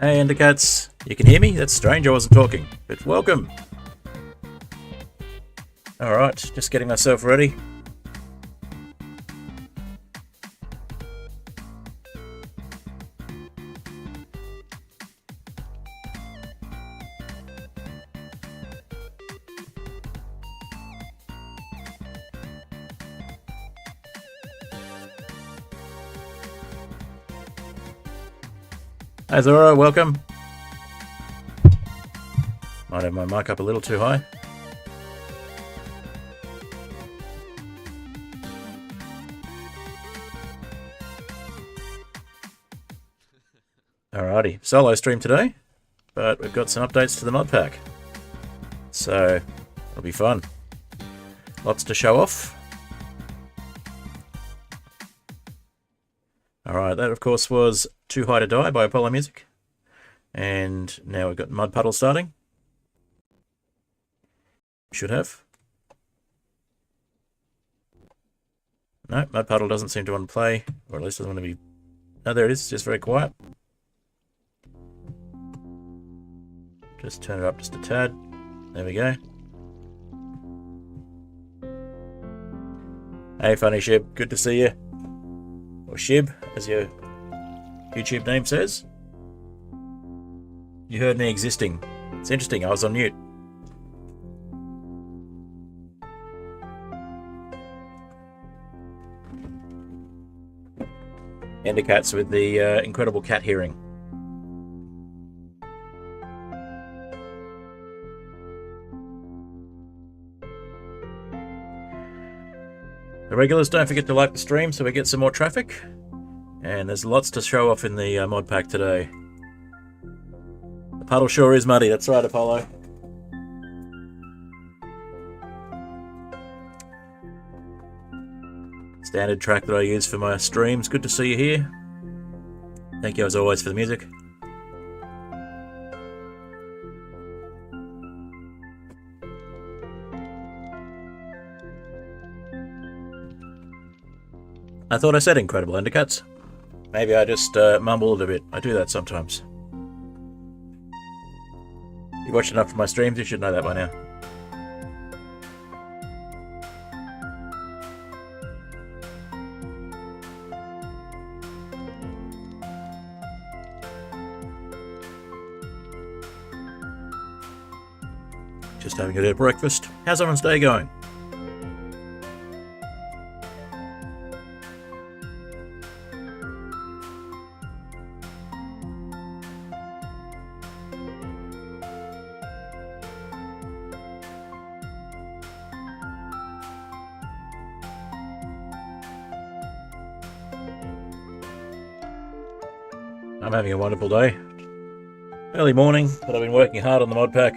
Hey Endercats, you can hear me? That's strange, I wasn't talking, but welcome! Alright, just getting myself ready. Hi Zora, welcome. Might have my mic up a little too high. Alrighty, solo stream today, but we've got some updates to the mod pack. So, it'll be fun. Lots to show off. Alright, that of course was Too High to Die by Apollo Music. And now we've got Puddle starting. Should have. No, Puddle doesn't seem to want to play, or at least doesn't want to be... No, there it is, it's just very quiet. Just turn it up just a tad. There we go. Hey, Funny Shib, good to see you. Or Shib, as your YouTube name says. You heard me existing. It's interesting, I was on mute. Endercats with the incredible cat hearing. The regulars, don't forget to like the stream so we get some more traffic. And there's lots to show off in the mod pack today. The puddle sure is muddy, that's right, Apollo. Standard track that I use for my streams. Good to see you here. Thank you as always for the music. I thought I said incredible, Endercats. Maybe I just mumbled a bit. I do that sometimes. You watch enough of my streams, you should know that by now. Just having a bit of breakfast. How's everyone's day going? I'm having a wonderful day. Early morning, but I've been working hard on the mod pack.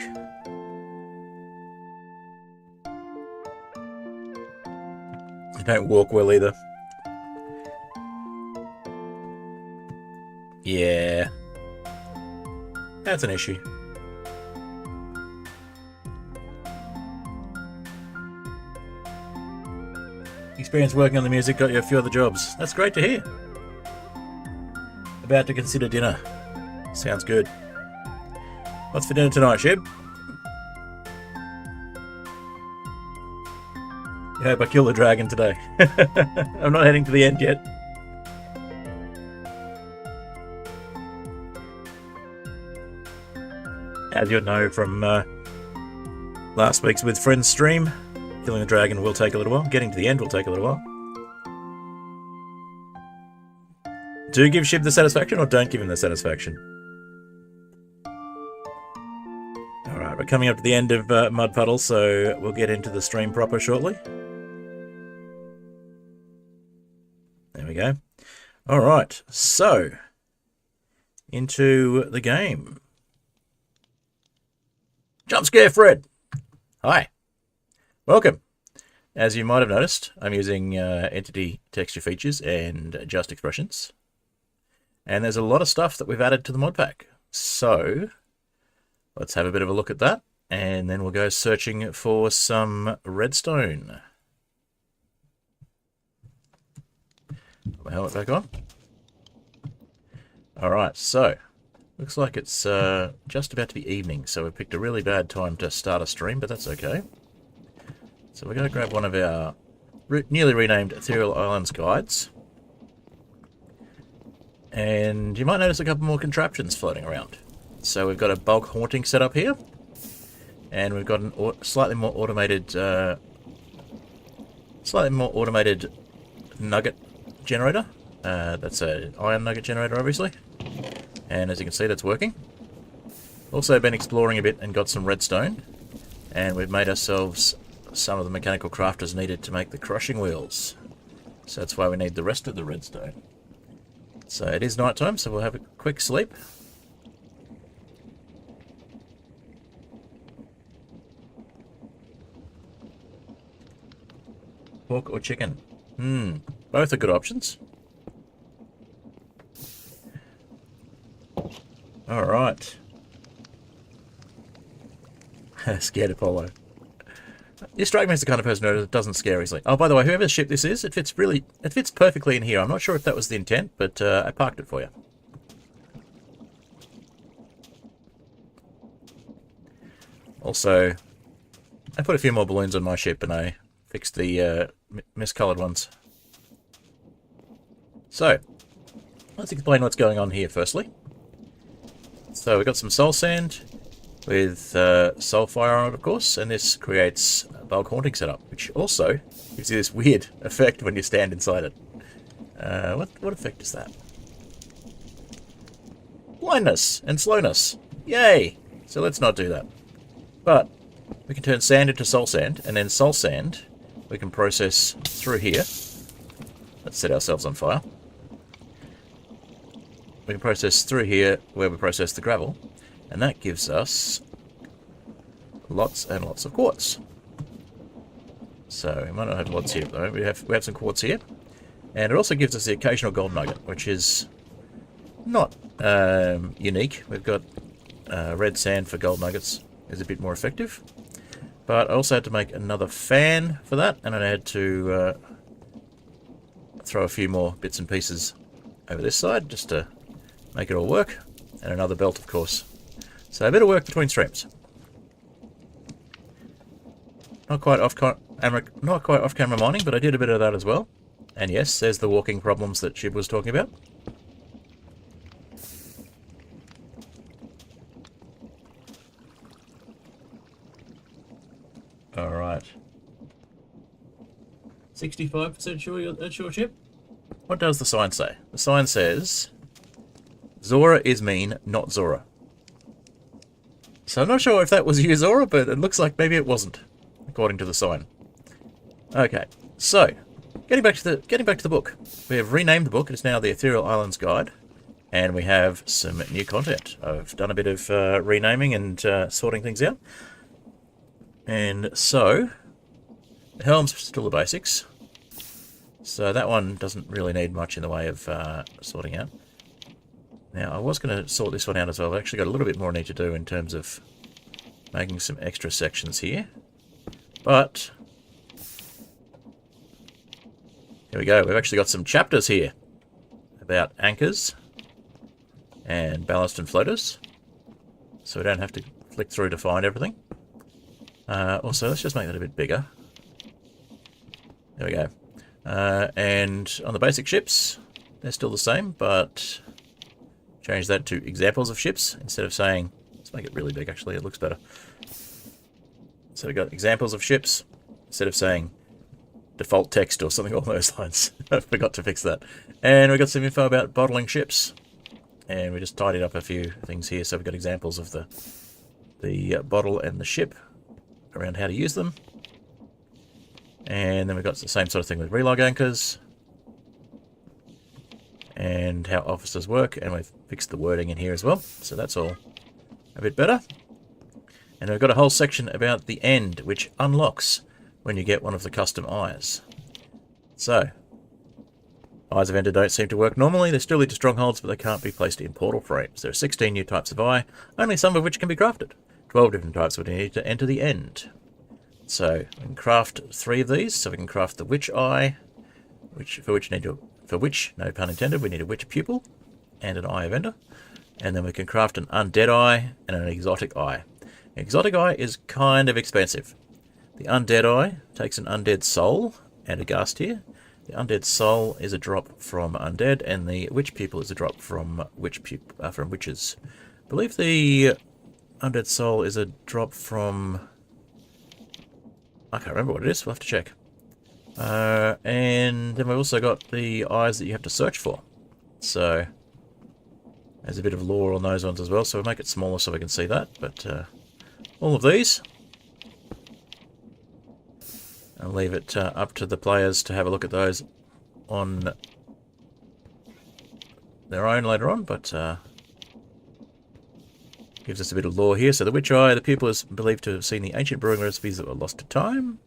I don't walk well either. Yeah. That's an issue. Experience working on the music got you a few other jobs. That's great to hear. About to consider dinner. Sounds good. What's for dinner tonight, Shib? I hope I kill the dragon today. I'm not heading to the end yet. As you'll know from last week's With Friends stream, killing the dragon will take a little while. Getting to the end will take a little while. Do give Shib the satisfaction or don't give him the satisfaction? Alright, we're coming up to the end of Mud Puddle, so we'll get into the stream proper shortly. There we go. Alright, so into the game. Jump Scare Fred! Hi. Welcome. As you might have noticed, I'm using entity texture features and just expressions. And there's a lot of stuff that we've added to the mod pack. So let's have a bit of a look at that. And then we'll go searching for some redstone. Put my helmet back on. Alright, so Looks like it's just about to be evening, so we picked a really bad time to start a stream, but that's okay. So we're going to grab one of our newly renamed Aetherial Islands guides. And you might notice a couple more contraptions floating around. So we've got a bulk haunting set up here. And we've got a slightly more automated nugget generator. That's an iron nugget generator, obviously. And as you can see, that's working. Also been exploring a bit and got some redstone. And we've made ourselves some of the mechanical crafters needed to make the crushing wheels. So that's why we need the rest of the redstone. So it is night time, so we'll have a quick sleep. Pork or chicken? Both are good options. Alright. Scared Apollo. You strike me as the kind of person who doesn't scare easily. Oh, by the way, whoever's ship this is, it fits perfectly in here. I'm not sure if that was the intent, but I parked it for you. Also, I put a few more balloons on my ship and I fixed the miscoloured ones. So, let's explain what's going on here firstly. So we've got some soul sand with soul fire on it, of course, and this creates a bulk haunting setup, which also gives you this weird effect when you stand inside it. What effect is that? Blindness and slowness. Yay! So let's not do that. But we can turn sand into soul sand, and then soul sand we can process through here. Let's set ourselves on fire. We can process through here where we process the gravel, and that gives us lots and lots of quartz. So we might not have lots here, though. We have some quartz here, and it also gives us the occasional gold nugget, which is not unique. We've got red sand for gold nuggets is a bit more effective, but I also had to make another fan for that, and I had to throw a few more bits and pieces over this side just to make it all work, and another belt, of course. So a bit of work between streams. Not quite off camera mining, but I did a bit of that as well. And yes, there's the walking problems that Shib was talking about. All right. 65% sure that's your chip. What does the sign say? The sign says, Zora is mean, not Zora. So I'm not sure if that was you, Zora, but it looks like maybe it wasn't, according to the sign. Okay, so getting back to the book. We have renamed the book. It's now the Aetherial Islands Guide, and we have some new content. I've done a bit of renaming and sorting things out. And so the helm's still the basics. So that one doesn't really need much in the way of sorting out. Now, I was going to sort this one out as well. I've actually got a little bit more I need to do in terms of making some extra sections here. But here we go. We've actually got some chapters here about anchors and ballast and floaters. So we don't have to flick through to find everything. Also, let's just make that a bit bigger. There we go. And on the basic ships, they're still the same, but change that to examples of ships instead of saying, let's make it really big actually, it looks better. So we've got examples of ships instead of saying default text or something along those lines. I forgot to fix that. And we've got some info about bottling ships. And we just tidied up a few things here. So we've got examples of the bottle and the ship around how to use them. And then we've got the same sort of thing with relog anchors. And how officers work, and we've fixed the wording in here as well, so that's all a bit better. And we've got a whole section about the end, which unlocks when you get one of the custom eyes. So, eyes of Ender don't seem to work normally. They still lead to strongholds, but they can't be placed in portal frames. There are 16 new types of eye, only some of which can be crafted. 12 different types would need to enter the end. So, we can craft 3 of these, so we can craft the witch eye, for which, no pun intended, we need a witch pupil and an eye of Ender. And then we can craft an undead eye and an exotic eye. An exotic eye is kind of expensive. The undead eye takes an undead soul and a ghast tear. The undead soul is a drop from undead, and the witch pupil is a drop from witches. I believe the undead soul is a drop from... I can't remember what it is. We'll have to check. And then we've also got the eyes that you have to search for. So there's a bit of lore on those ones as well. So we'll make it smaller so we can see that. But all of these, I'll leave it up to the players to have a look at those on their own later on. But gives us a bit of lore here. So the witch eye, the pupil is believed to have seen the ancient brewing recipes that were lost to time.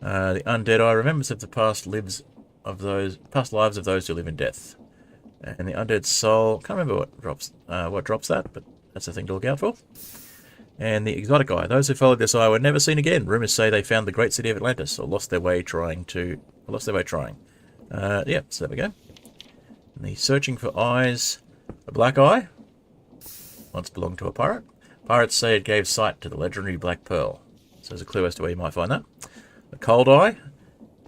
The undead eye remembers of the past lives of those who live in death. And the undead soul, can't remember what drops that, but that's a thing to look out for. And the exotic eye, those who followed this eye were never seen again. Rumors say they found the great city of Atlantis, or lost their way trying. Yeah, so there we go. And the searching for eyes, a black eye once belonged to a pirate. Pirates say it gave sight to the legendary black pearl. So there's a clue as to where you might find that. The cold eye,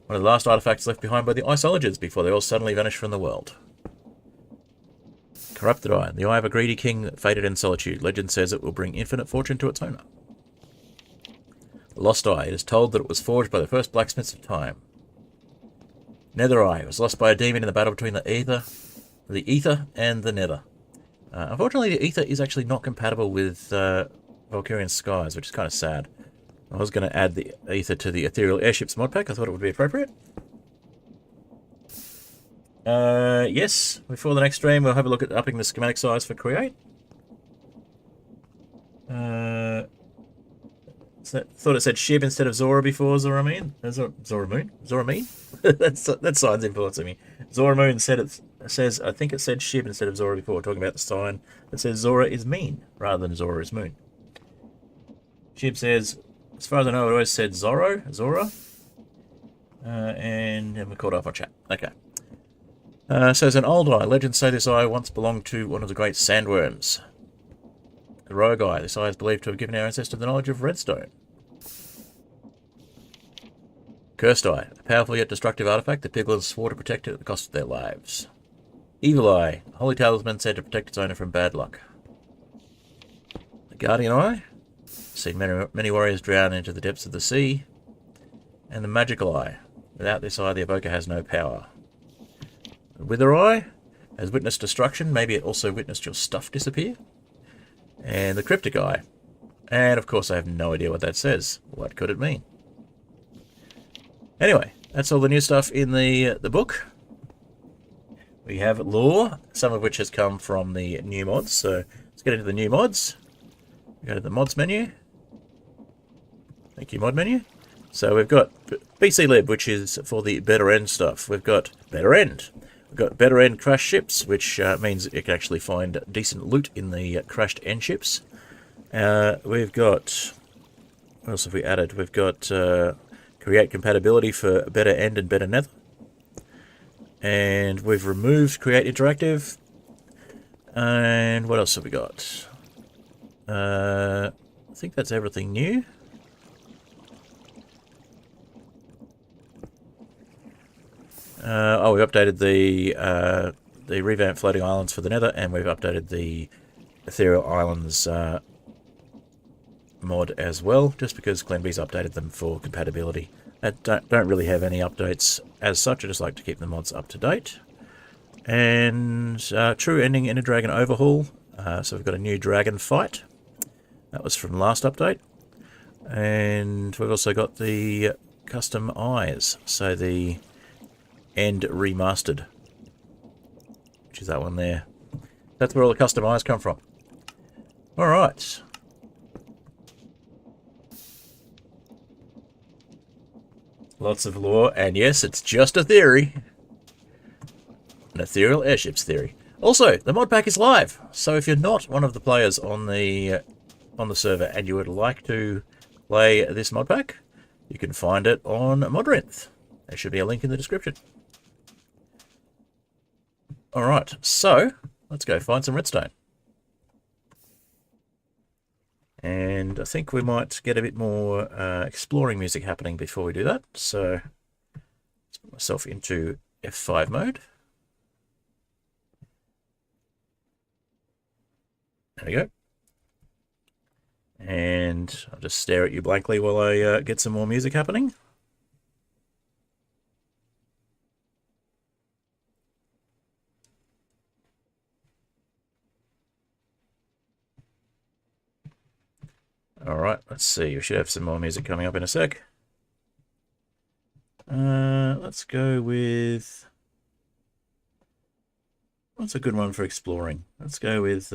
one of the last artifacts left behind by the iceologers before they all suddenly vanished from the world. Corrupted eye, the eye of a greedy king that faded in solitude. Legend says it will bring infinite fortune to its owner. The lost eye, it is told that it was forged by the first blacksmiths of time. Nether eye, it was lost by a demon in the battle between the ether and the nether. Unfortunately, the ether is actually not compatible with Valkyrian skies, which is kind of sad. I was going to add the ether to the Aetherial Airships Modpack. I thought it would be appropriate. Yes, before the next stream, we'll have a look at upping the schematic size for Create. Thought it said Shib instead of Zora before Zoramoon. Zoramoon? That sign's influencing me. Zoramoon says, I think it said Shib instead of Zora before, talking about the sign that says Zora is mean rather than Zora is moon. Shib says, as far as I know, it always said Zora. And we're caught off on chat. Okay. So as an old eye, legends say this eye once belonged to one of the great sandworms. The rogue eye, this eye is believed to have given our ancestor the knowledge of Redstone. Cursed eye, a powerful yet destructive artifact. The piglins swore to protect it at the cost of their lives. Evil eye, a holy talisman said to protect its owner from bad luck. The guardian eye, seen many warriors drown into the depths of the sea. And the magical eye, without this eye the evoker has no power. The wither eye has witnessed destruction, maybe it also witnessed your stuff disappear. And the cryptic eye, and of course I have no idea what that says. What could it mean? Anyway, that's all the new stuff in the book. We have lore, some of which has come from the new mods. So let's get into the new mods. Go to the mods menu. Thank you, mod menu. So we've got BC Lib, which is for the better end stuff. We've got better end. We've got better end crash ships, which means you can actually find decent loot in the crashed end ships. We've got, what else have we added? We've got create compatibility for better end and better nether. And we've removed create interactive. And what else have we got? I think that's everything new. We've updated the revamped floating islands for the nether, and we've updated the Ethereal Islands mod as well, just because Glenbee's updated them for compatibility. I don't really have any updates as such, I just like to keep the mods up to date. And true ending Ender Dragon overhaul, so we've got a new dragon fight. That was from last update. And we've also got the custom eyes, so the End Remastered, which is that one there. That's where all the custom eyes come from. Alright. Lots of lore, and yes, it's just a theory. An Aetherial Airships theory. Also, the mod pack is live, so if you're not one of the players on the server and you would like to play this mod pack, you can find it on Modrinth. There should be a link in the description. Alright, so let's go find some redstone. And I think we might get a bit more exploring music happening before we do that. So let's put myself into F5 mode. There we go. And I'll just stare at you blankly while I get some more music happening. Alright, let's see. We should have some more music coming up in a sec. Let's go with... What's a good one for exploring? Let's go with...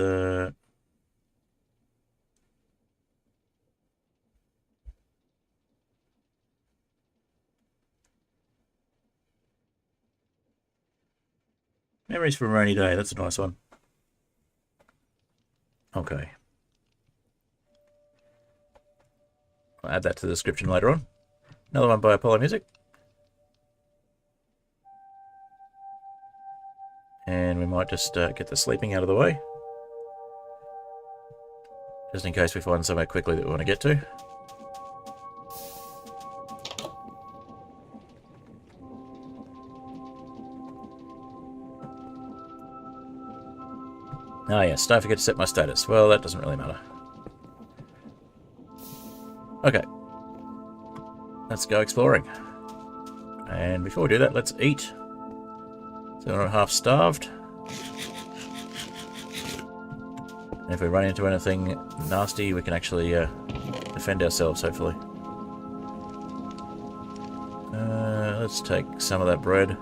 Memories from a Rainy Day. That's a nice one. Okay. I'll add that to the description later on. Another one by Apollo Music. And we might just get the sleeping out of the way. Just in case we find somewhere quickly that we want to get to. Ah yes, don't forget to set my status. Well, that doesn't really matter. Okay. Let's go exploring. And before we do that, let's eat. So we're not half starved. And if we run into anything nasty, we can actually defend ourselves, hopefully. Let's take some of that bread.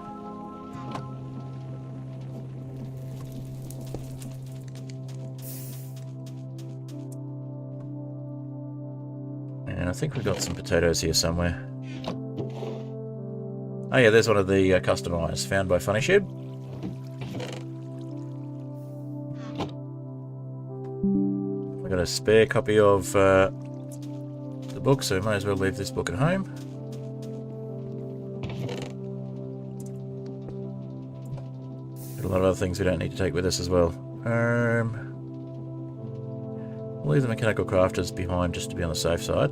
And I think we've got some potatoes here somewhere. Oh yeah, there's one of the customized found by FunnyShed. I've got a spare copy of the book, so we might as well leave this book at home. Got a lot of other things we don't need to take with us as well. We'll leave the mechanical crafters behind just to be on the safe side.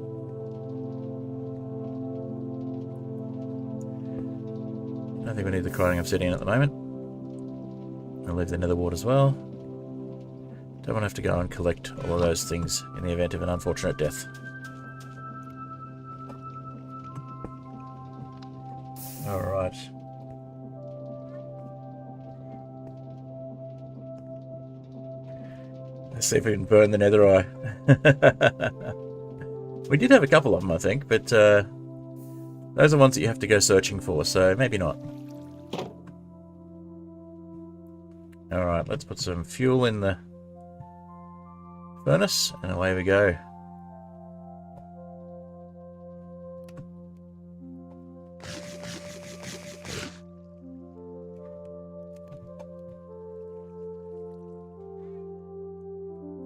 I don't think we need the crying obsidian at the moment. I'll leave the nether wart as well. Don't want to have to go and collect all of those things in the event of an unfortunate death. Alright. Let's see if we can burn the nether eye. We did have a couple of them, I think, but those are ones that you have to go searching for, so maybe not. Alright, let's put some fuel in the furnace, and away we go.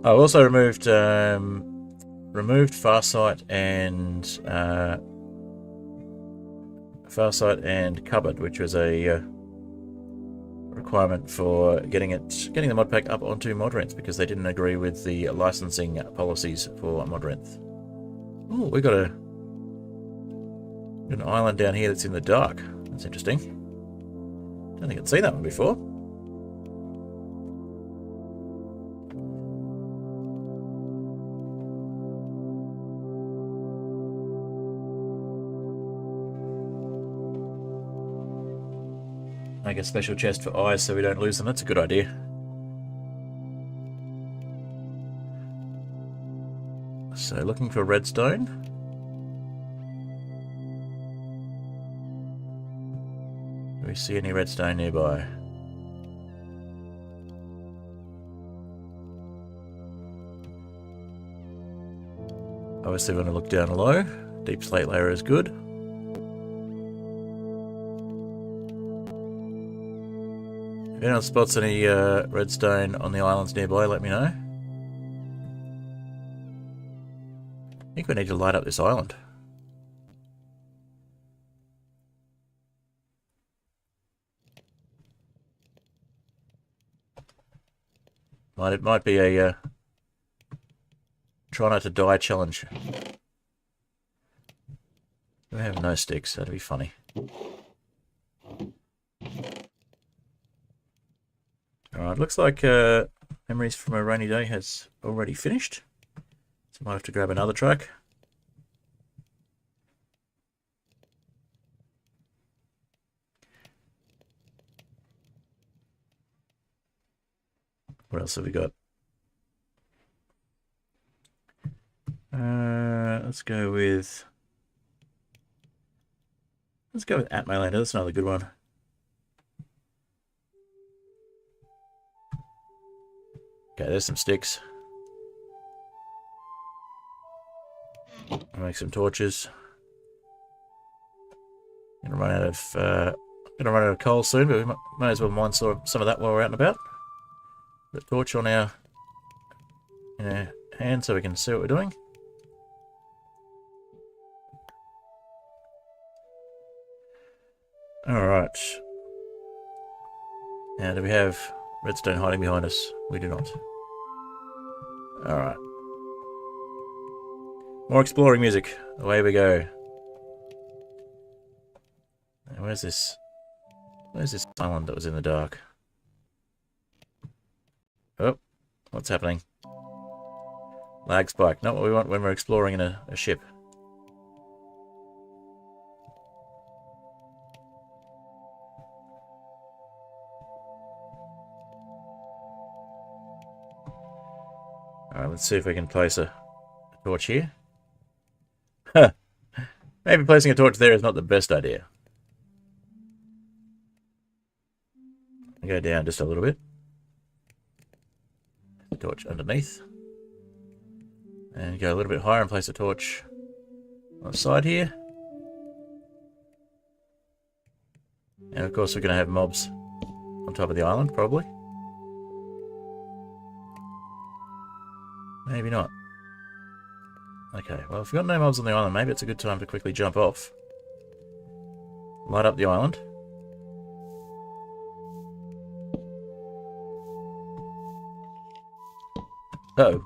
I also removed Farsight and Cupboard, which was a requirement for getting the mod pack up onto Modrinth, because they didn't agree with the licensing policies for Modrinth. Oh, we got an island down here that's in the dark. That's interesting. Don't think I'd seen that one before. Make a special chest for eyes so we don't lose them. That's a good idea. So looking for redstone. Do we see any redstone nearby? Obviously we want to look down low. Deep slate layer is good. If anyone spots any redstone on the islands nearby, let me know. I think we need to light up this island. It might be a try not to die challenge. We have no sticks. That'd be funny. Alright, looks like Memories from a Rainy Day has already finished. So I might have to grab another track. What else have we got? Let's go with Atmolander. That's another good one. Okay, there's some sticks. I'll make some torches. Gonna run out of coal soon, but we might as well mine some of that while we're out and about. The torch on our hand so we can see what we're doing. Alright. Now, do we have redstone hiding behind us? We do not. Alright. More exploring music. Away we go. Now, where's this island that was in the dark? Oh, what's happening? Lag spike. Not what we want when we're exploring in a ship. Alright, let's see if we can place a torch here. Huh. Maybe placing a torch there is not the best idea. I'll go down just a little bit. Torch underneath. And go a little bit higher and place a torch on the side here. And of course we're going to have mobs on top of the island, probably. Maybe not. Okay, well, if we've got no mobs on the island, maybe it's a good time to quickly jump off. Light up the island. Uh-oh.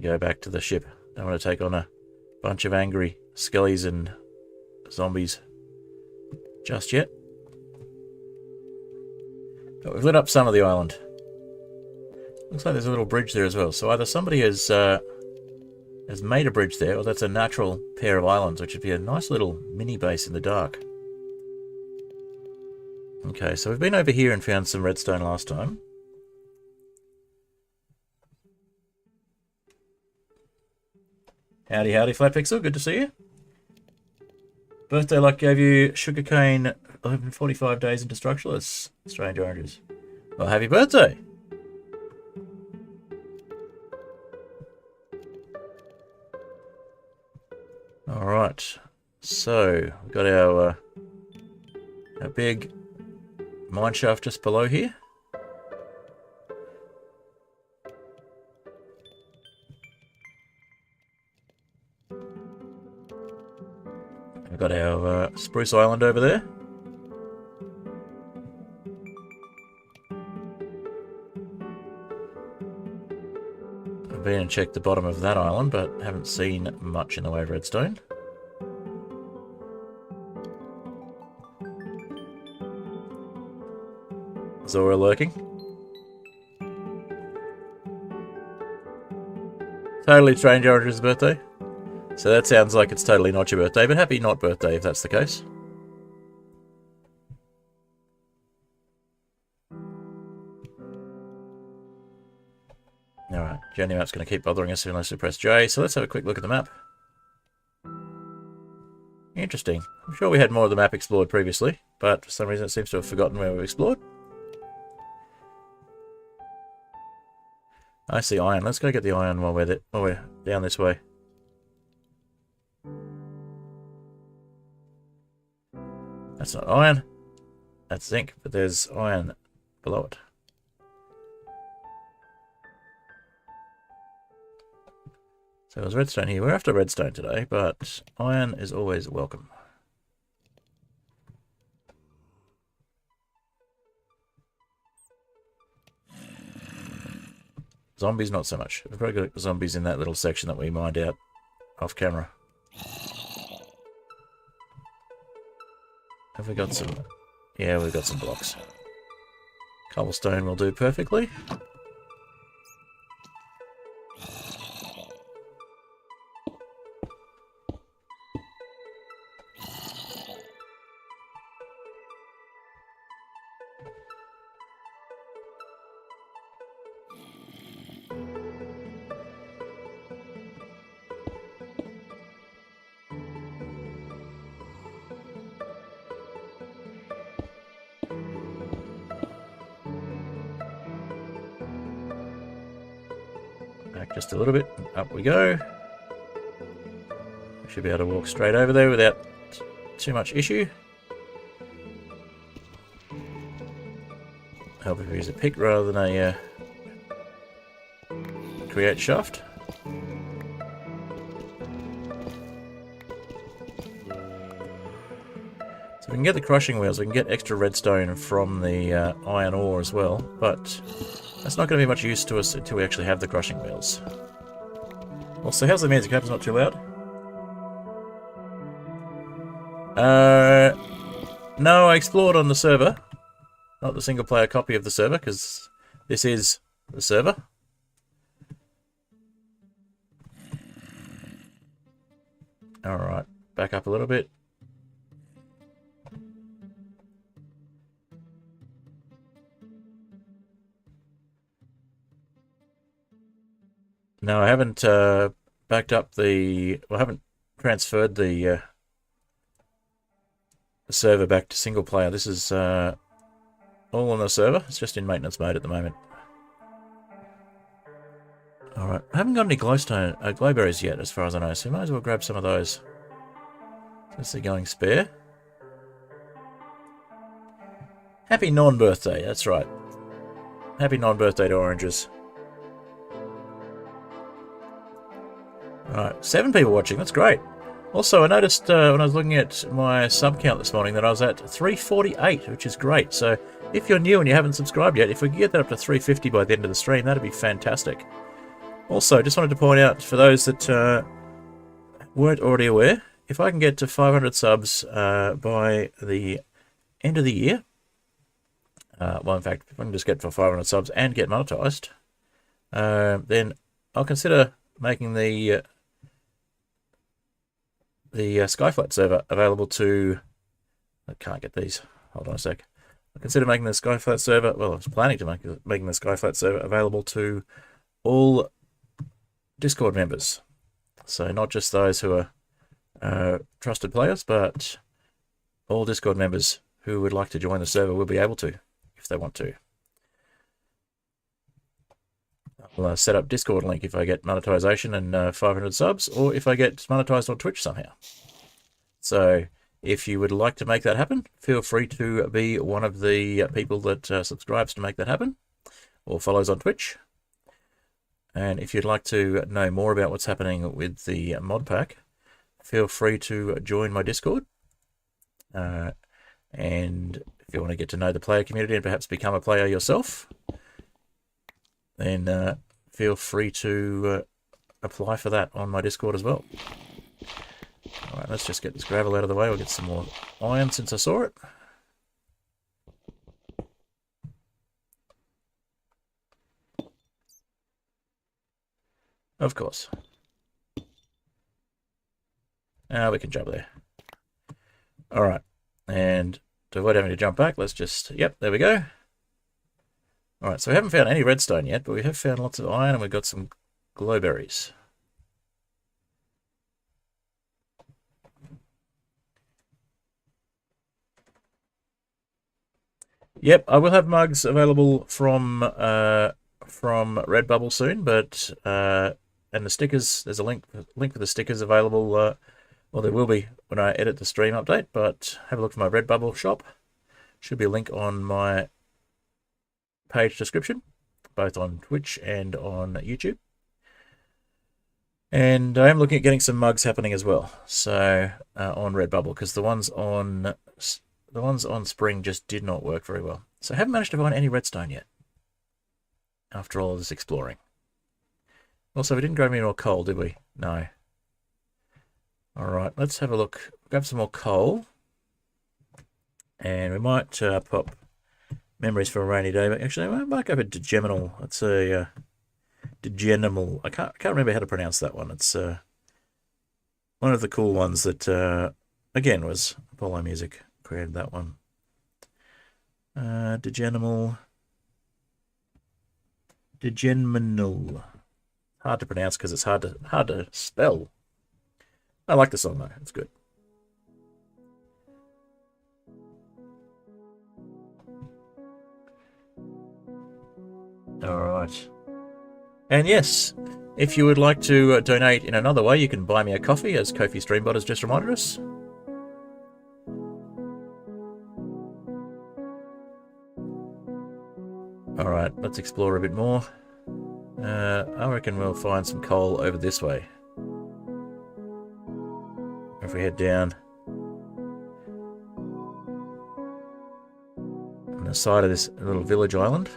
Go back to the ship. Don't want to take on a bunch of angry skellies and zombies just yet. But we've lit up some of the island. Looks like there's a little bridge there as well. So either somebody has made a bridge there, or that's a natural pair of islands, which would be a nice little mini base in the dark. Okay, so we've been over here and found some redstone last time. Howdy, howdy, Flatpixel. Good to see you. Birthday luck gave you sugarcane 1145 days into Structureless. Strange oranges. Well, happy birthday! Alright. So, we've got our big mine shaft just below here. We've got our Spruce Island over there. I've been and checked the bottom of that island, but haven't seen much in the way of redstone. Zora lurking. Totally strange Orange's birthday. So that sounds like it's totally not your birthday, but happy not birthday if that's the case. Alright, journey map's going to keep bothering us unless we press J, so let's have a quick look at the map. Interesting. I'm sure we had more of the map explored previously, but for some reason it seems to have forgotten where we've explored. I see iron. Let's go get the iron while we're down this way. That's not iron. That's zinc, but there's iron below it. So there's redstone here. We're after redstone today, but iron is always welcome. Zombies, not so much. We've probably got zombies in that little section that we mined out off camera. Have we got some... Yeah, we've got some blocks. Cobblestone will do perfectly. Back just a little bit. Up we go. Should be able to walk straight over there without too much issue. Help if we use a pick rather than a create shaft. So we can get the crushing wheels, we can get extra redstone from the iron ore as well, but that's not going to be much use to us until we actually have the crushing wheels. Also, how's the music? I hope it's not too loud. No, I explored on the server. Not the single player copy of the server, because this is the server. Alright, back up a little bit. No, I haven't backed up the... Well, I haven't transferred the server back to single player. This is all on the server. It's just in maintenance mode at the moment. Alright, I haven't got any glowberries yet, as far as I know, so we might as well grab some of those. Since they're going spare. Happy non-birthday, that's right. Happy non-birthday to oranges. Alright, 7 people watching, that's great. Also, I noticed when I was looking at my sub count this morning that I was at 348, which is great. So, if you're new and you haven't subscribed yet, if we could get that up to 350 by the end of the stream, that'd be fantastic. Also, just wanted to point out, for those that weren't already aware, if I can get to 500 subs by the end of the year, well, in fact, if I can just get for 500 subs and get monetized, then I'll consider making the Skyflat server available to... I can't get these. Hold on a sec. I consider making the Skyflat server... Well, I was planning to making the Skyflat server available to all Discord members. So not just those who are trusted players, but all Discord members who would like to join the server will be able to, if they want to. I'll set up Discord link if I get monetization and 500 subs, or if I get monetized on Twitch somehow. So if you would like to make that happen, feel free to be one of the people that subscribes to make that happen, or follows on Twitch. And if you'd like to know more about what's happening with the mod pack, feel free to join my Discord. And if you want to get to know the player community and perhaps become a player yourself, then feel free to apply for that on my Discord as well. Alright, let's just get this gravel out of the way. We'll get some more iron since I saw it. Of course. Now we can jump there. Alright, and to avoid having to jump back, let's just... Yep, there we go. Alright, so we haven't found any redstone yet, but we have found lots of iron and we've got some glowberries. Yep, I will have mugs available from Redbubble soon, but and the stickers, there's a link for the stickers available. Well, there will be when I edit the stream update, but have a look for my Redbubble shop. Should be a link on my page description, both on Twitch and on YouTube. And I am looking at getting some mugs happening as well, so on Redbubble, because the ones on Spring just did not work very well. So I haven't managed to find any redstone yet after all of this exploring. Also, we didn't grab any more coal, did we? No. Alright, let's have a look. Grab some more coal. And we might pop memories for a rainy day. But actually, I might go for Dgenmnl. It's a Dgenmnl. I can't remember how to pronounce that one. It's one of the cool ones that, again, was Apollo Music. Created that one. Dgenmnl. Hard to pronounce because it's hard to spell. I like the song though. It's good. All right. And yes, if you would like to donate in another way, you can buy me a coffee, as Kofi Streambot has just reminded us. All right, let's explore a bit more. I reckon we'll find some coal over this way. If we head down on the side of this little village island.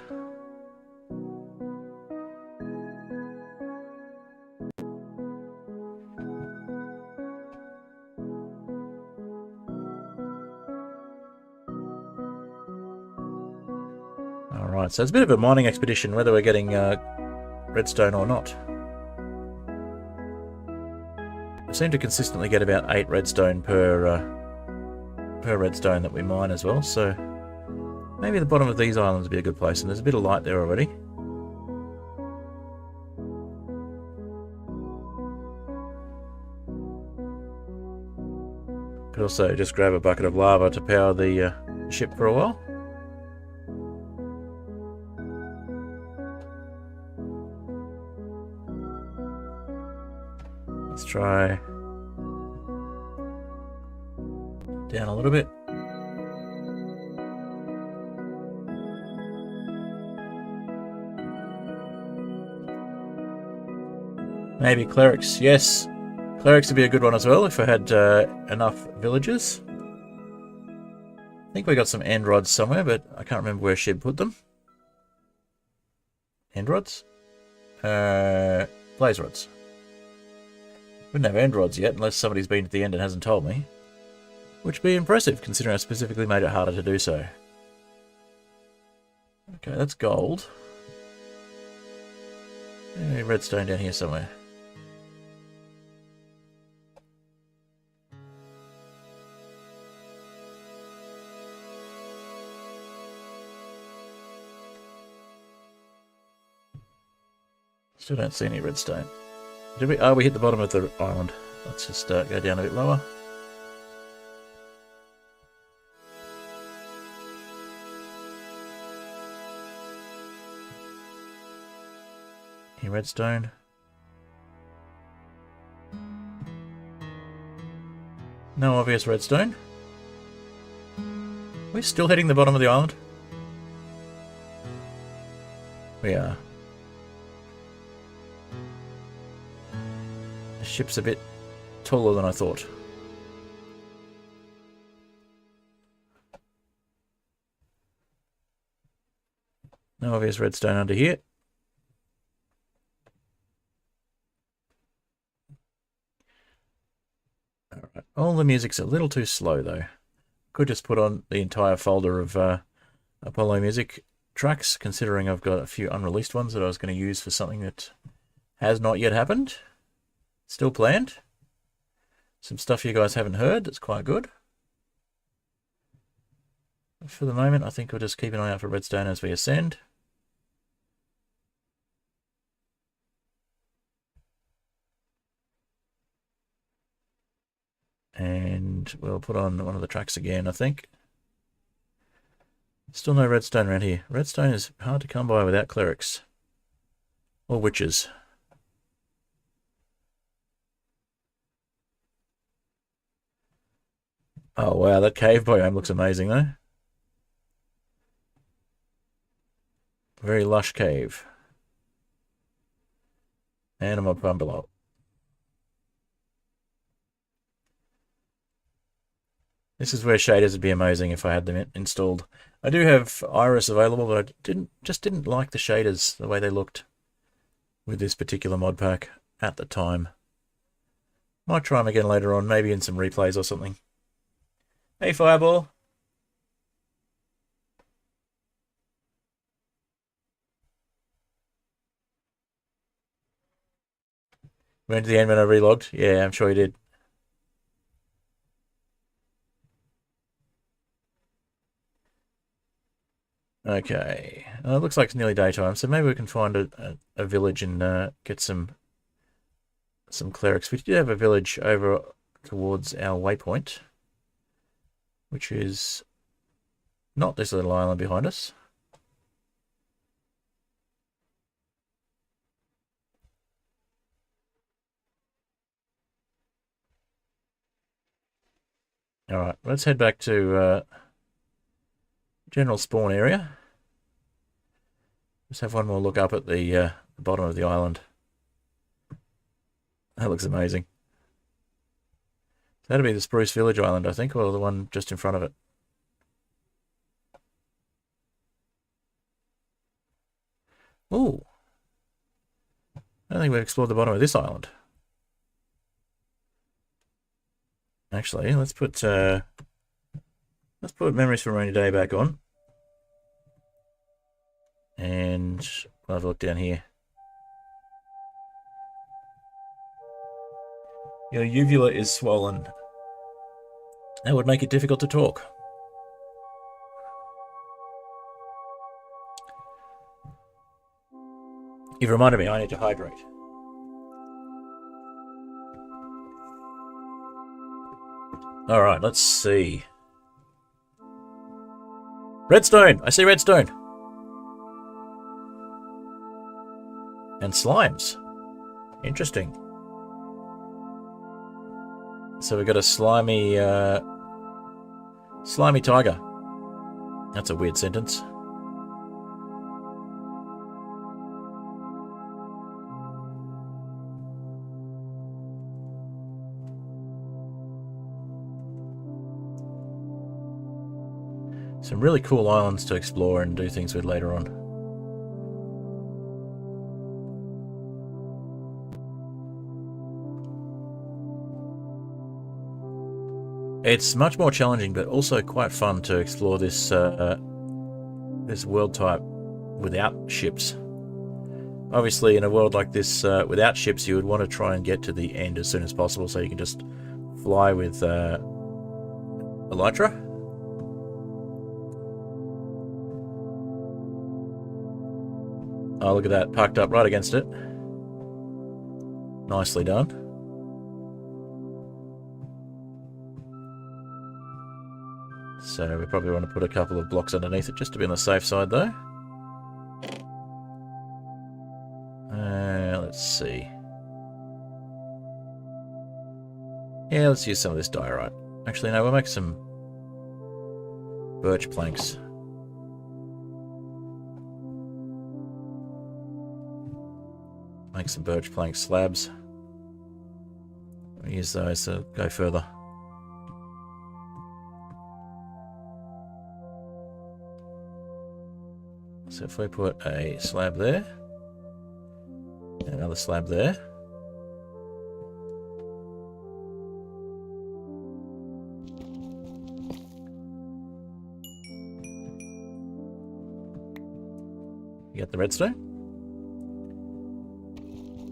Alright, so it's a bit of a mining expedition, whether we're getting redstone or not. We seem to consistently get about 8 redstone per redstone that we mine as well, so maybe the bottom of these islands would be a good place, and there's a bit of light there already. Could also just grab a bucket of lava to power the ship for a while. Let's try down a little bit. Maybe clerics, yes. Clerics would be a good one as well if I had enough villagers. I think we got some end rods somewhere, but I can't remember where Shib put them. End rods? Blaze rods. Wouldn't have end rods yet unless somebody's been to the end and hasn't told me. Which would be impressive, considering I specifically made it harder to do so. Okay, that's gold. Redstone down here somewhere. Still don't see any redstone. Did we? Oh, we hit the bottom of the island. Let's just go down a bit lower. Any redstone? No obvious redstone. We're still hitting the bottom of the island. We are. The ship's a bit taller than I thought. No obvious redstone under here. Alright. All the music's a little too slow though. Could just put on the entire folder of Apollo music tracks, considering I've got a few unreleased ones that I was going to use for something that has not yet happened. Still planned. Some stuff you guys haven't heard that's quite good. For the moment, I think we'll just keep an eye out for redstone as we ascend. And we'll put on one of the tracks again, I think. Still no redstone around here. Redstone is hard to come by without clerics. Or witches. Oh wow, that cave biome looks amazing though. Very lush cave. And a mob farm below. This is where shaders would be amazing if I had them installed. I do have Iris available, but I just didn't like the shaders, the way they looked. with this particular mod pack at the time. Might try them again later on, maybe in some replays or something. Hey, Fireball. Went to the end when I relogged. Yeah, I'm sure he did. Okay, it looks like it's nearly daytime, so maybe we can find a village and get some clerics. We did have a village over towards our waypoint, which is not this little island behind us. Alright, let's head back to general spawn area. Just have one more look up at the bottom of the island. That looks amazing. That'll be the Spruce Village Island, I think, or the one just in front of it. Ooh. I don't think we've explored the bottom of this island. Actually, let's put Memories from a Rainy Day back on. And we'll have a look down here. Your uvula is swollen. That would make it difficult to talk. You've reminded me I need to hydrate. Alright, let's see. Redstone! I see redstone! And slimes. Interesting. So we got a slimy tiger. That's a weird sentence. Some really cool islands to explore and do things with later on. It's much more challenging, but also quite fun to explore this this world type without ships. Obviously, in a world like this, without ships, you would want to try and get to the end as soon as possible, so you can just fly with Elytra. Oh, look at that, parked up right against it. Nicely done. So we probably want to put a couple of blocks underneath it just to be on the safe side, though. Let's see. Yeah, let's use some of this diorite. Actually, no, we'll make some birch planks. Make some birch plank slabs. We'll use those to go further. So if we put a slab there, and another slab there, you get the redstone.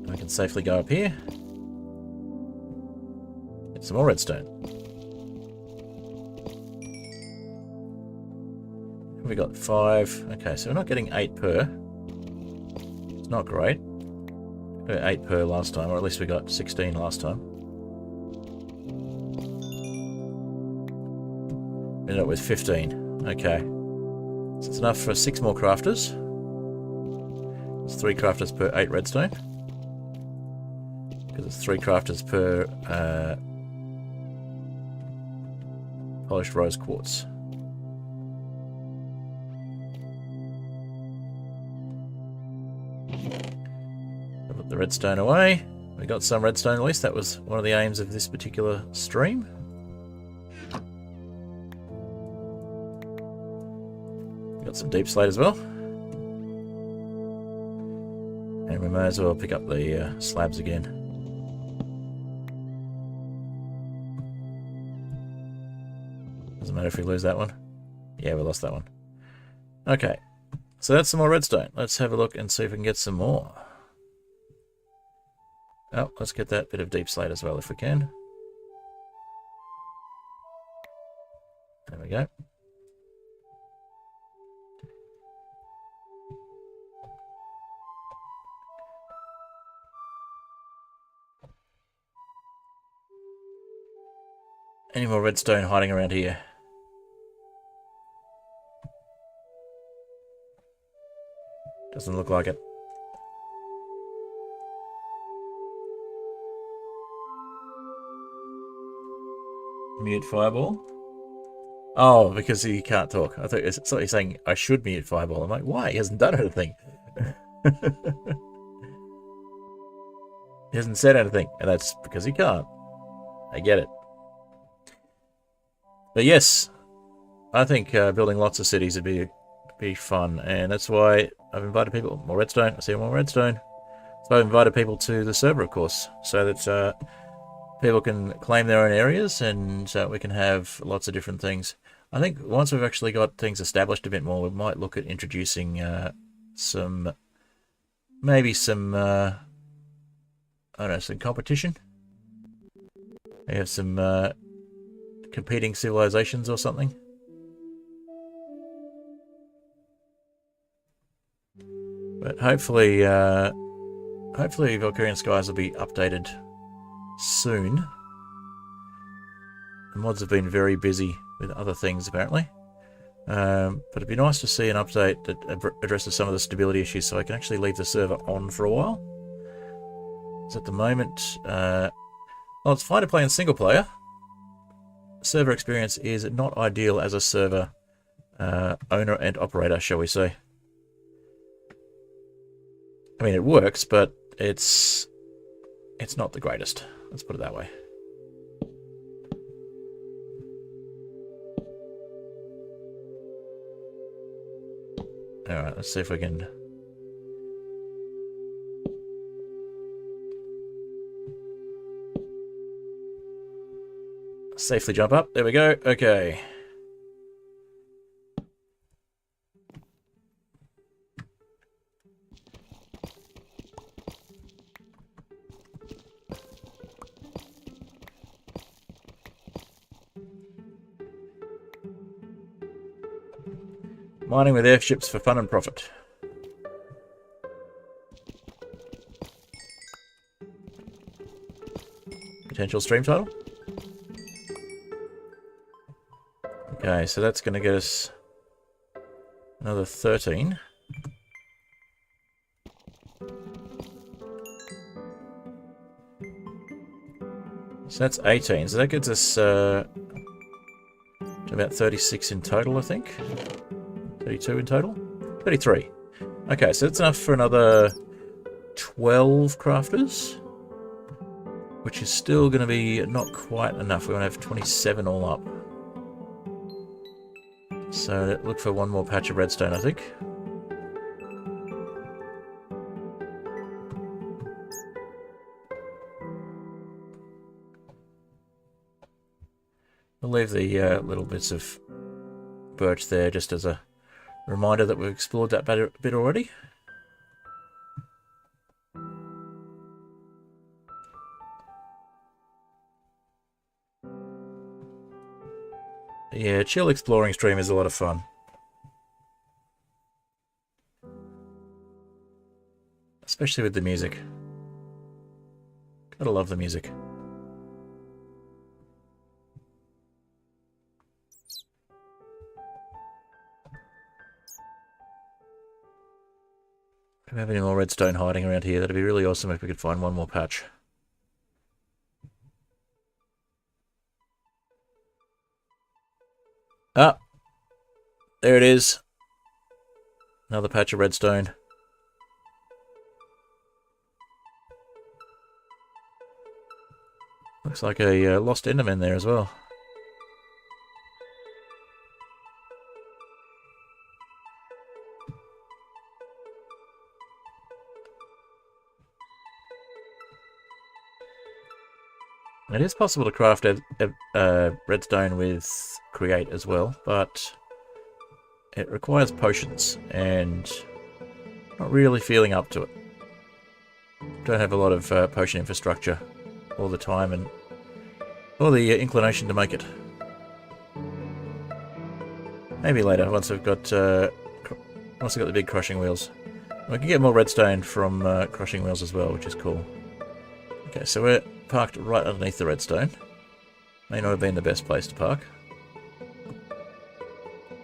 And we can safely go up here, get some more redstone. We got 5. Okay, so we're not getting 8 per. It's not great. We got 8 per last time, or at least we got 16 last time. Ended up with 15. Okay. So it's enough for 6 more crafters. It's 3 crafters per 8 redstone. Because it's 3 crafters per polished rose quartz. Put the redstone away. We got some redstone, at least. That was one of the aims of this particular stream. We got some deep slate as well. And we're may as well pick up the slabs again. Doesn't matter if we lose that one. Yeah, we lost that one. Okay, so that's some more redstone. Let's have a look and see if we can get some more. Oh, let's get that bit of deep slate as well if we can. There we go. Any more redstone hiding around here? Doesn't look like it. Mute Fireball? Oh, because he can't talk. I thought you're saying I should mute Fireball. I'm like, why? He hasn't done anything. He hasn't said anything, and that's because he can't. I get it. But yes, I think building lots of cities would be fun, and that's why I've invited people. More redstone. I see more redstone. So I've invited people to the server, of course, so that people can claim their own areas, and we can have lots of different things. I think once we've actually got things established a bit more, we might look at introducing maybe some I don't know, some competition. We have some competing civilizations or something. But hopefully Valkyrian Skies will be updated soon. The mods have been very busy with other things apparently. But it'd be nice to see an update that addresses some of the stability issues so I can actually leave the server on for a while. So at the moment, well, it's fine to play in single player. Server experience is not ideal as a server owner and operator, shall we say. I mean, it works, but it's not the greatest. Let's put it that way. Alright, let's see if we can... safely jump up. There we go. Okay. Mining with airships for fun and profit. Potential stream title. Okay, so that's going to get us another 13. So that's 18. So that gets us to about 36 in total, I think. 32 in total? 33. Okay, so that's enough for another 12 crafters. Which is still going to be not quite enough. We want to have 27 all up. So look for one more patch of redstone, I think. We'll leave the little bits of birch there just as a reminder that we've explored that bit already. Yeah, chill exploring stream is a lot of fun. Especially with the music. Gotta love the music. If we have any more redstone hiding around here, that'd be really awesome if we could find one more patch. Ah! There it is. Another patch of redstone. Looks like a lost enderman there as well. It is possible to craft redstone with create as well, but it requires potions, and not really feeling up to it. Don't have a lot of potion infrastructure all the time, and or the inclination to make it. Maybe later, once I've got the big crushing wheels. We can get more redstone from crushing wheels as well, which is cool. Okay, so we're parked right underneath the redstone. May not have been the best place to park.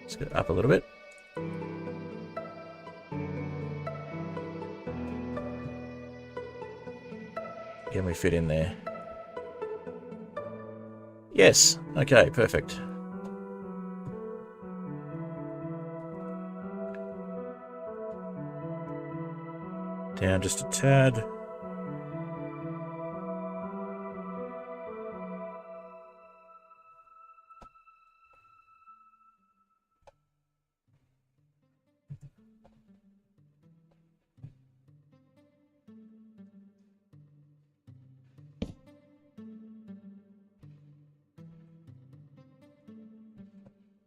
Let's go up a little bit. Can we fit in there? Yes! Okay, perfect. Down just a tad.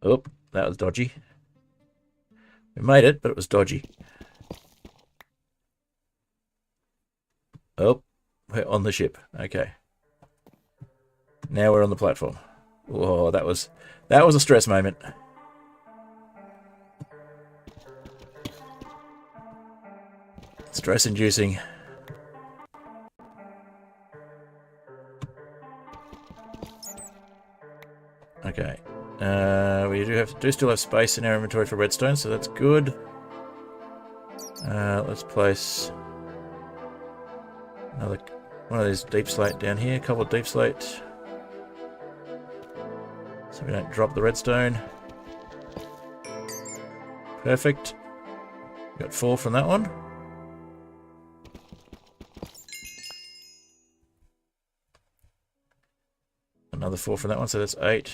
Oh, that was dodgy. We made it, but it was dodgy. Oh, we're on the ship. Okay. Now we're on the platform. Whoa, that was a stress moment. Stress inducing. Okay. We do still have space in our inventory for redstone, so that's good. Let's place another one of these deep slate down here. A couple of deep slate, so we don't drop the redstone. Perfect. Got 4 from that one. Another 4 from that one, so that's 8.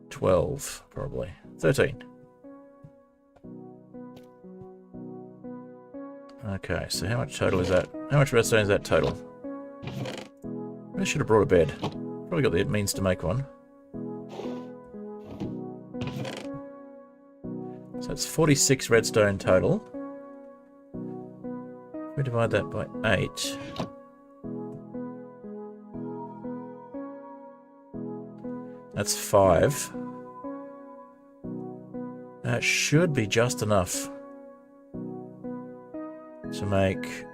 12, probably. 13. Okay, so how much total is that? How much redstone is that total? I should have brought a bed. Probably got the means to make one. So it's 46 redstone total. If we divide that by 8... that's 5. That should be just enough to make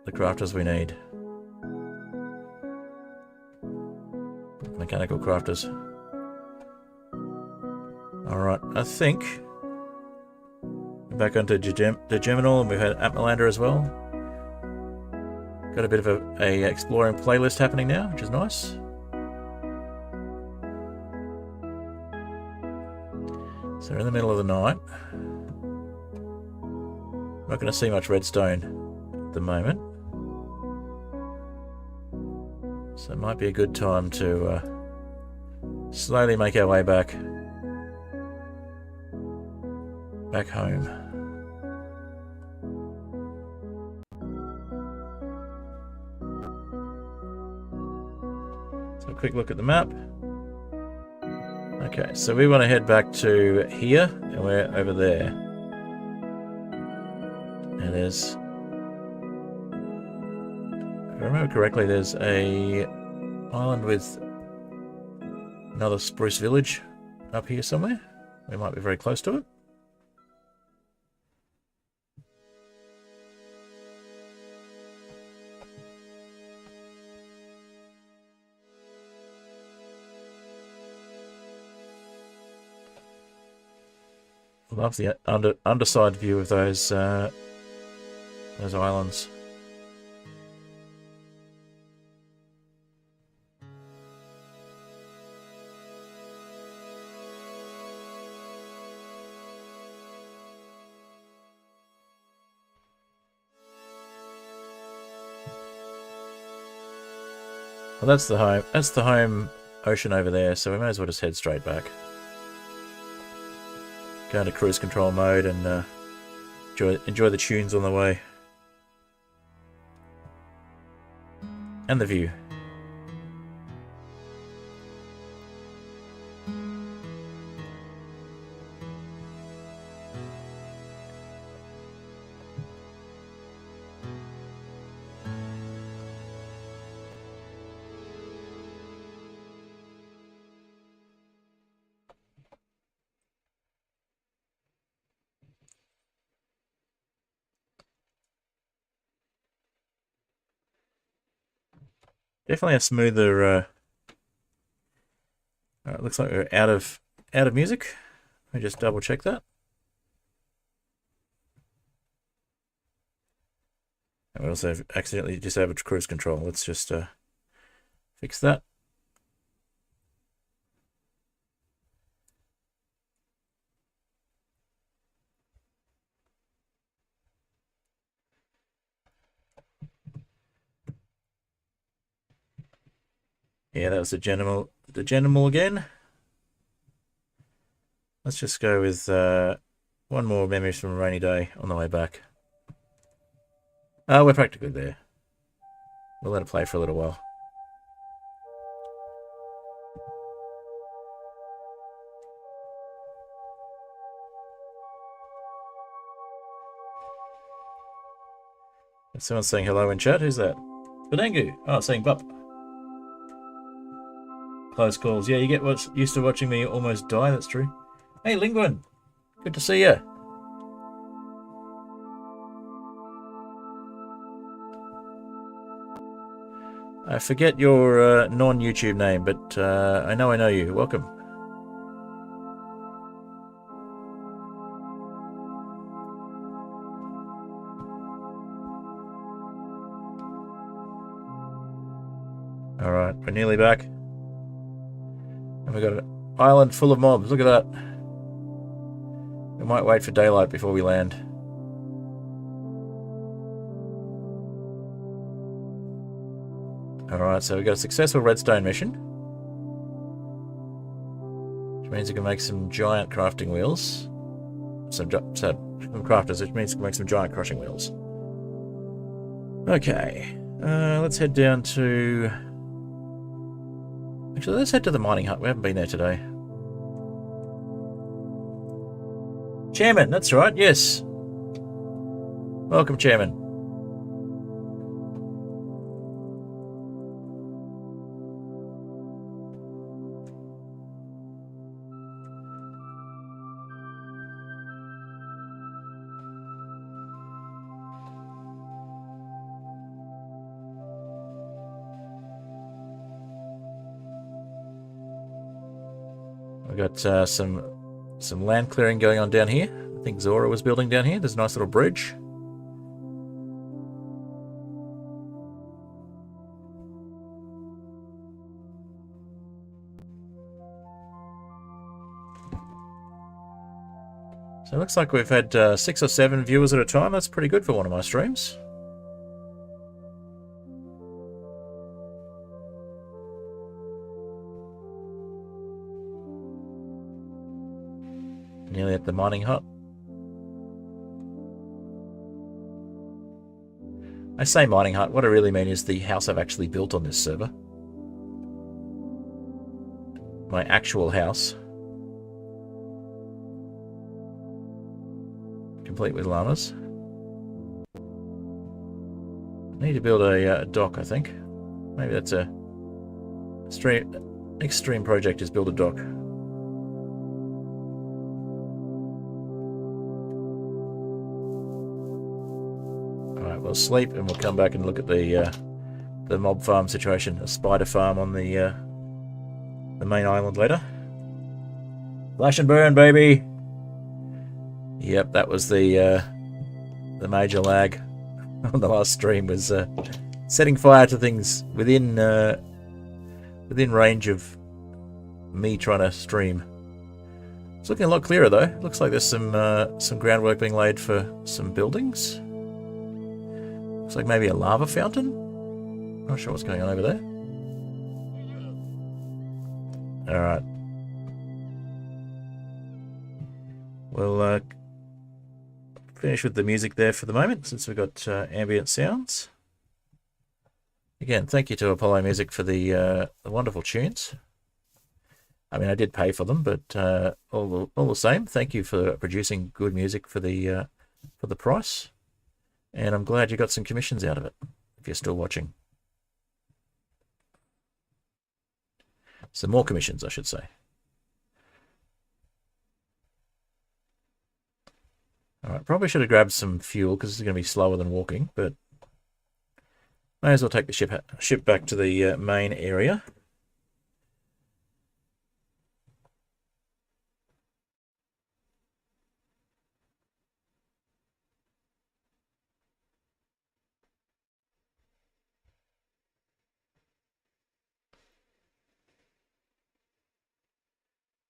the crafters we need. Mechanical crafters. Alright, I think we're back onto Dgenmnl, and we've had Atmolander as well. Got a bit of a exploring playlist happening now, which is nice. So we're in the middle of the night. Not going to see much redstone at the moment. So it might be a good time to slowly make our way back home. So a quick look at the map. Okay, so we want to head back to here, and we're over there. And there's, if I remember correctly, there's a island with another spruce village up here somewhere. We might be very close to it. Love the underside view of those islands. Well, that's the home. That's the home ocean over there. So we may as well just head straight back. Go into cruise control mode and enjoy the tunes on the way. and the view. Definitely a smoother. It looks like we're out of music. Let me just double check that. And we also have accidentally disabled cruise control. Let's just fix that. Yeah, that was the Dgenmnl again. Let's just go with one more Memories from a Rainy Day on the way back. We're practically there. We'll let it play for a little while. Someone's saying hello in chat. Who's that? Badangu. Oh, saying bup. Close calls. Yeah, you get used to watching me almost die. That's true. Hey, Lingwin. Good to see you. I forget your non-YouTube name, but I know you. Welcome. Alright, we're nearly back. And we've got an island full of mobs. Look at that. We might wait for daylight before we land. Alright, so we got a successful redstone mission. Which means we can make some giant crafting wheels. Some crafters, which means we can make some giant crushing wheels. Okay. Let's head down to... Actually, let's head to the mining hut. We haven't been there today. Chairman, that's right, yes. Welcome, Chairman. We've got some land clearing going on down here. I think Zora was building down here. There's a nice little bridge. So it looks like we've had 6 or 7 viewers at a time. That's pretty good for one of my streams. Nearly at the mining hut. I say mining hut, what I really mean is the house I've actually built on this server. My actual house. Complete with llamas. I need to build a dock, I think. Maybe that's a extreme project is build a dock. We'll sleep and we'll come back and look at the mob farm situation, a spider farm on the main island later. Flash and burn, baby. Yep, that was the major lag on the last stream, was setting fire to things within range of me trying to stream. It's looking a lot clearer though. Looks like there's some groundwork being laid for some buildings. Looks like maybe a lava fountain. Not sure what's going on over there. Alright. We'll finish with the music there for the moment, since we've got ambient sounds. Again, thank you to Apollo Music for the wonderful tunes. I mean, I did pay for them, but all the same, thank you for producing good music for the price. And I'm glad you got some commissions out of it, if you're still watching. Some more commissions, I should say. Alright, probably should have grabbed some fuel because it's going to be slower than walking, but may as well take the ship back to the main area.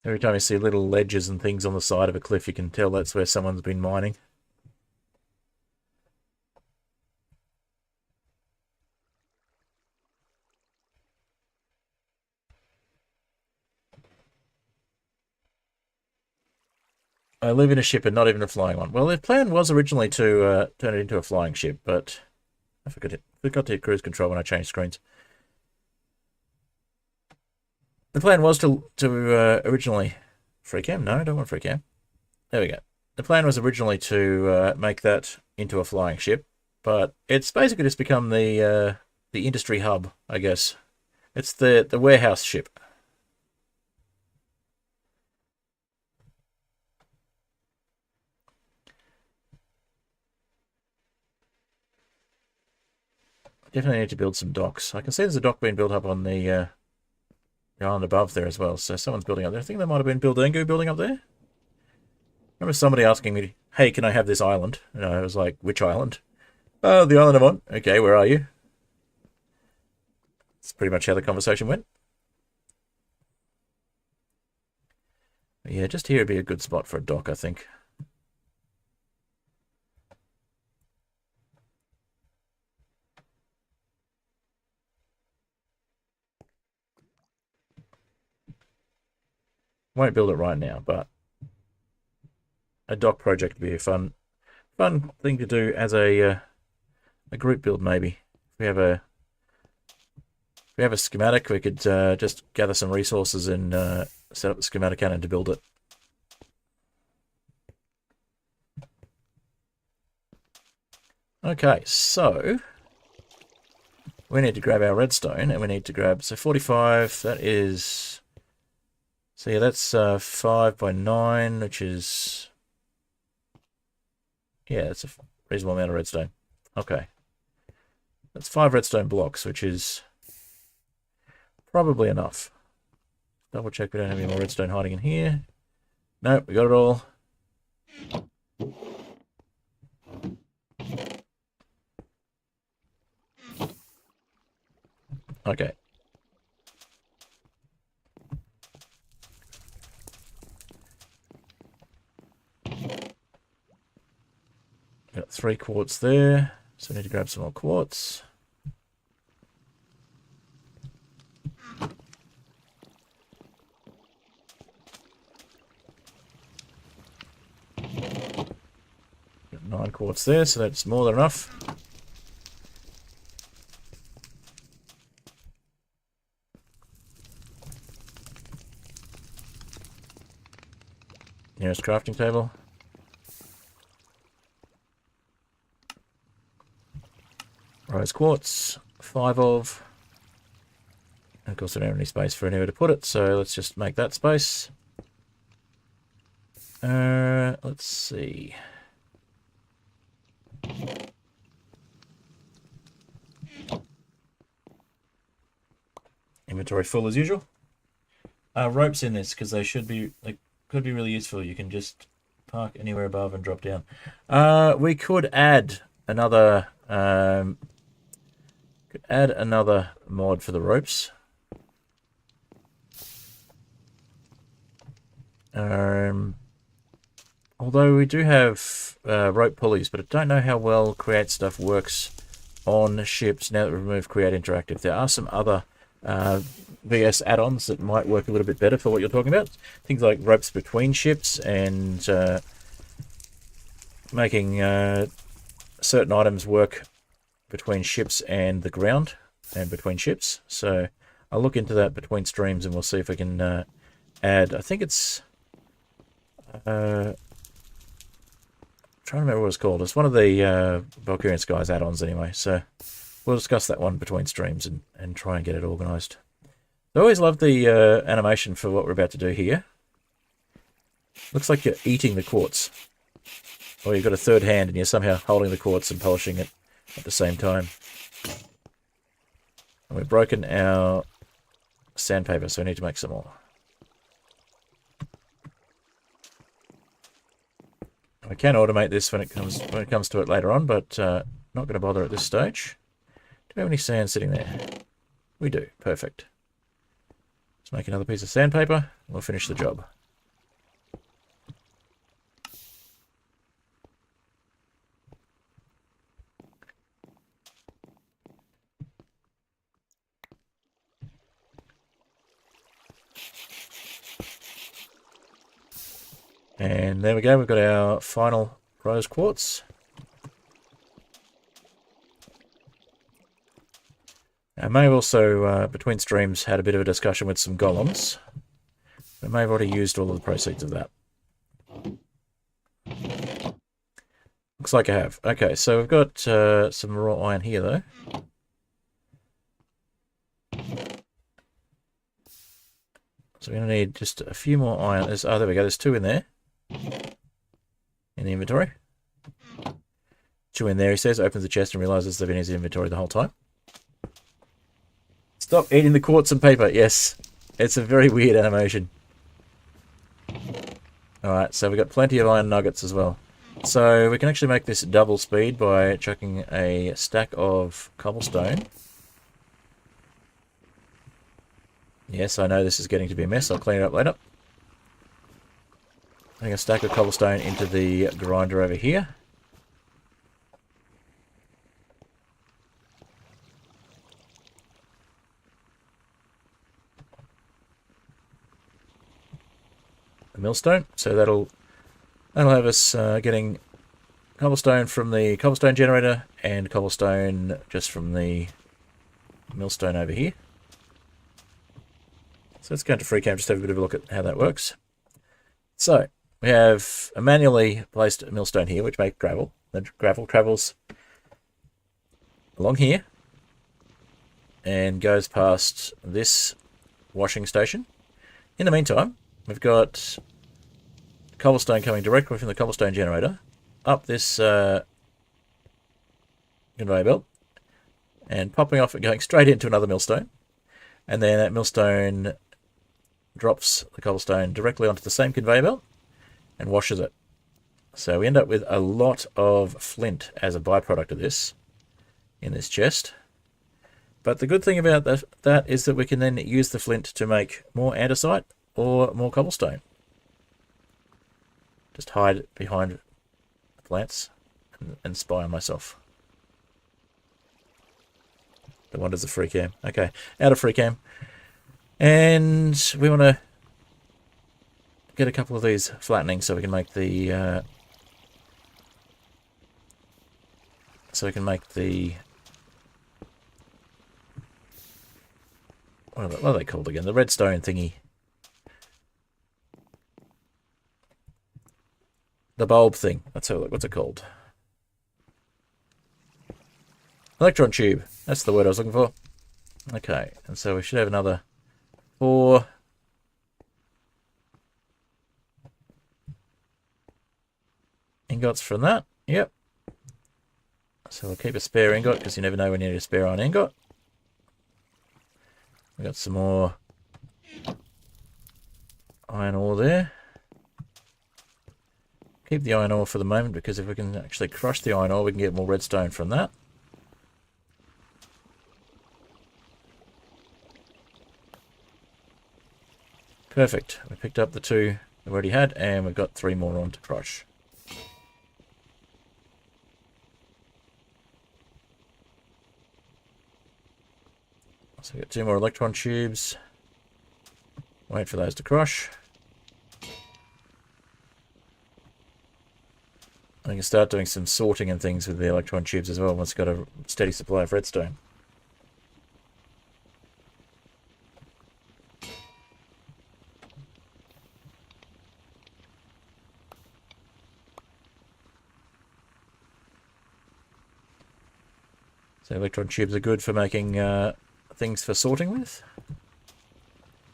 Every time you see little ledges and things on the side of a cliff, you can tell that's where someone's been mining. I live in a ship and not even a flying one. Well, the plan was originally to turn it into a flying ship, but I forgot to hit cruise control when I changed screens. The plan was to originally... Free cam? No, I don't want free cam. There we go. The plan was originally to make that into a flying ship, but it's basically just become the industry hub, I guess. It's the warehouse ship. Definitely need to build some docks. I can see there's a dock being built up on the island above there as well. So someone's building up there. I think there might have been Buildangu building up there. I remember somebody asking me, hey, can I have this island? And I was like, which island? Oh, the island I'm on. Okay, where are you? That's pretty much how the conversation went. But yeah, just here would be a good spot for a dock, I think. Won't build it right now, but a dock project would be a fun thing to do as a group build. Maybe if we have a schematic, we could just gather some resources and set up the schematic cannon to build it. Okay, so we need to grab our redstone, and we need to grab, so 45, that is, so yeah, that's 5 by 9, which is, yeah, that's a reasonable amount of redstone. Okay. That's 5 redstone blocks, which is probably enough. Double check we don't have any more redstone hiding in here. Nope, we got it all. Okay. Got 3 quartz there, so I need to grab some more quartz. Got 9 quartz there, so that's more than enough. Nearest crafting table. Rose quartz, 5 of. And of course, I don't have any space for anywhere to put it, so let's just make that space. Let's see. Inventory full as usual. Ropes in this because they could be really useful. You can just park anywhere above and drop down. We could add another mod for the ropes. Although we do have rope pulleys, but I don't know how well Create Stuff works on ships now that we've removed Create Interactive. There are some other VS add-ons that might work a little bit better for what you're talking about. Things like ropes between ships and making certain items work between ships and the ground. and between ships. So I'll look into that between streams and we'll see if we can add, I think it's, trying to remember what it's called. It's one of the Valkyrian Skies add-ons anyway. So we'll discuss that one between streams and try and get it organised. I always love the animation for what we're about to do here. Looks like you're eating the quartz. Or you've got a third hand and you're somehow holding the quartz and polishing it at the same time. And we've broken our sandpaper, so we need to make some more. I can automate this when it comes to it later on, but not going to bother at this stage. Do we have any sand sitting there? We do. Perfect. Let's make another piece of sandpaper and we'll finish the job. And there we go, we've got our final rose quartz. I may have also, between streams, had a bit of a discussion with some golems. I may have already used all of the proceeds of that. Looks like I have. Okay, so we've got some raw iron here, though. So we're going to need just a few more iron. Oh, there we go, there's 2 in there. In the inventory. 2 in there, he says, opens the chest and realizes they've been in his inventory the whole time. Stop eating the quartz and paper. Yes, it's a very weird animation. Alright, so we've got plenty of iron nuggets as well. So we can actually make this double speed by chucking a stack of cobblestone. Yes, I know this is getting to be a mess. I'll clean it up later. Putting a stack of cobblestone into the grinder over here. The millstone, so that'll have us getting cobblestone from the cobblestone generator and cobblestone just from the millstone over here. So let's go into FreeCam, just have a bit of a look at how that works. So we have a manually placed millstone here, which makes gravel. The gravel travels along here and goes past this washing station. In the meantime, we've got cobblestone coming directly from the cobblestone generator up this conveyor belt and popping off and going straight into another millstone. And then that millstone drops the cobblestone directly onto the same conveyor belt and washes it. So we end up with a lot of flint as a byproduct of this in this chest. But the good thing about that is that we can then use the flint to make more andesite or more cobblestone. Just hide behind the plants and spy on myself. The wonders of FreeCam. Okay, out of FreeCam. And we want to get a couple of these flattening so we can make the what are they called again? The redstone thingy. The bulb thing. What's it called? Electron tube. That's the word I was looking for. Okay, and so we should have another 4 ingots from that. Yep. So we'll keep a spare ingot because you never know when you need a spare iron ingot. We've got some more iron ore there. Keep the iron ore for the moment because if we can actually crush the iron ore, we can get more redstone from that. Perfect. We picked up the 2 we already had, and we've got 3 more on to crush. So we've got 2 more electron tubes. Wait for those to crush. I can start doing some sorting and things with the electron tubes as well once we've got a steady supply of redstone. So electron tubes are good for making things for sorting with.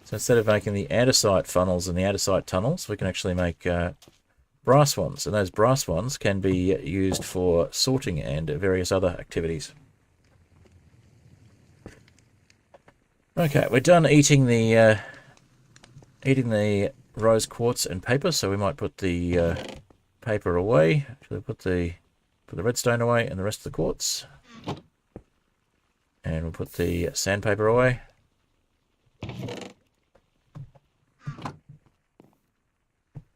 So instead of making the andesite funnels and the andesite tunnels, we can actually make brass ones. And those brass ones can be used for sorting and various other activities. Okay, we're done eating the rose quartz and paper, so we might put the paper away. Actually, put the redstone away and the rest of the quartz. And we'll put the sandpaper away.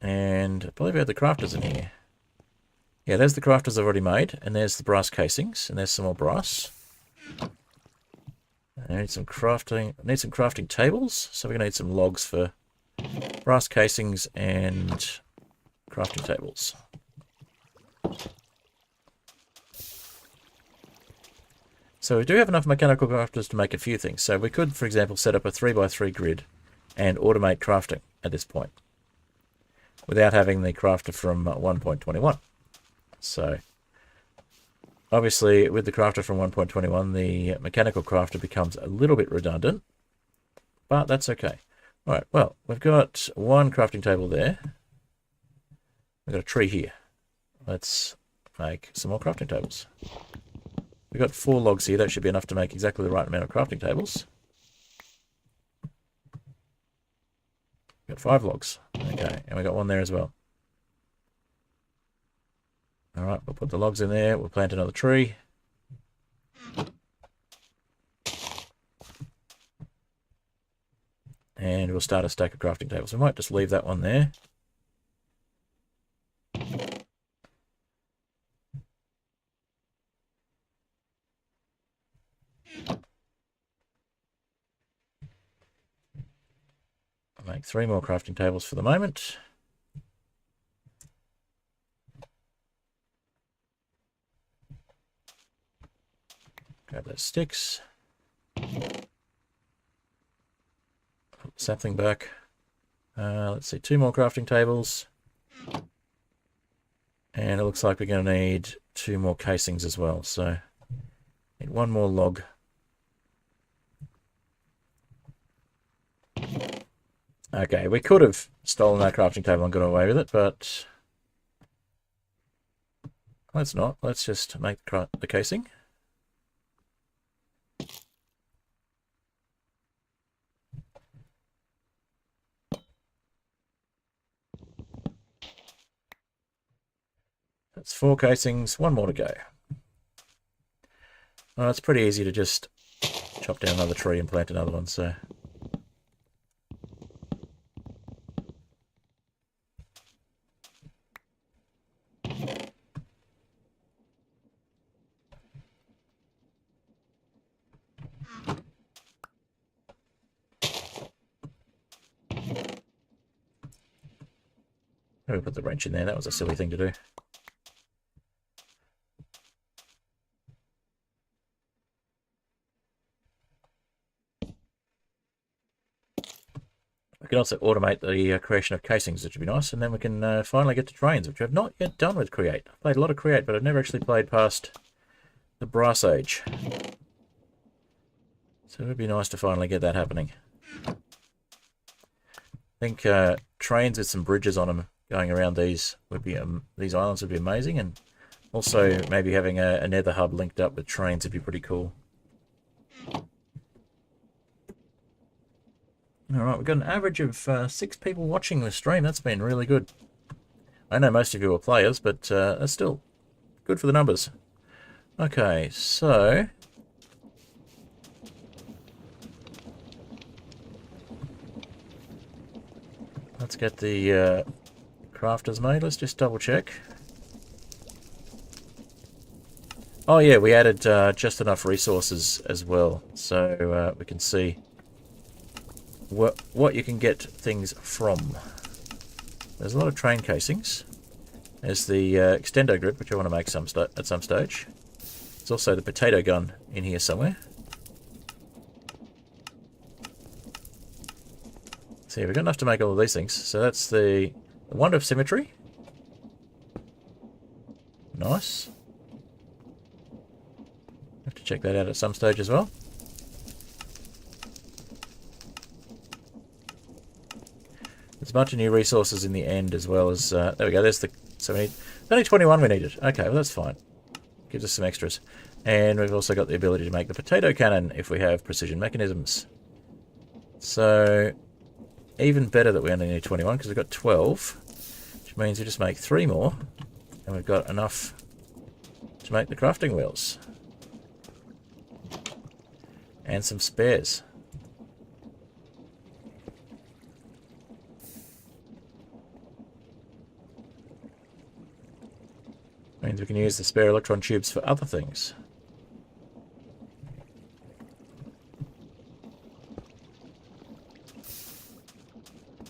And I believe we have the crafters in here. Yeah, there's the crafters I've already made, and there's the brass casings, and there's some more brass. I need some crafting tables, so we're gonna need some logs for brass casings and crafting tables. So we do have enough mechanical crafters to make a few things. So we could, for example, set up a 3x3 grid and automate crafting at this point without having the crafter from 1.21. So obviously with the crafter from 1.21, the mechanical crafter becomes a little bit redundant, but that's okay. All right, well, we've got one crafting table there. We've got a tree here. Let's make some more crafting tables. We've got 4 logs here. That should be enough to make exactly the right amount of crafting tables. We've got 5 logs. Okay, and we got one there as well. All right, we'll put the logs in there. We'll plant another tree. And we'll start a stack of crafting tables. We might just leave that one there. I'll make 3 more crafting tables for the moment. Grab those sticks. Put the sapling back. Let's see, 2 more crafting tables. And it looks like we're going to need 2 more casings as well. So, need 1 more log. Okay, we could have stolen that crafting table and got away with it, but let's not. Let's just make the casing. That's 4 casings, 1 more to go. Well, it's pretty easy to just chop down another tree and plant another one, so. Maybe put the wrench in there, that was a silly thing to do. We can also automate the creation of casings, which would be nice, and then we can finally get to trains, which I've not yet done with Create. I've played a lot of Create, but I've never actually played past the Brass Age. So it would be nice to finally get that happening. I think trains with some bridges on them going around these islands would be amazing, and also maybe having a nether hub linked up with trains would be pretty cool. Alright, we've got an average of 6 people watching the stream. That's been really good. I know most of you are players, but that's still good for the numbers. Okay, so let's get the crafters made. Let's just double check. Oh yeah, we added just enough resources as well, so we can see what you can get things from. There's a lot of train casings. There's the extendo grip, which I want to make at some stage. There's also the potato gun in here somewhere. So yeah, we've got enough to make all of these things. So that's the Wand of Symmetry. Nice. Have to check that out at some stage as well. There's a bunch of new resources in the end as well as... there we go, there's the... So we need... Only 21 we needed. Okay, well that's fine. Gives us some extras. And we've also got the ability to make the potato cannon if we have precision mechanisms. So, even better that we only need 21 because we've got 12. Which means we just make 3 more. And we've got enough to make the crafting wheels. And some spares. Means we can use the spare electron tubes for other things.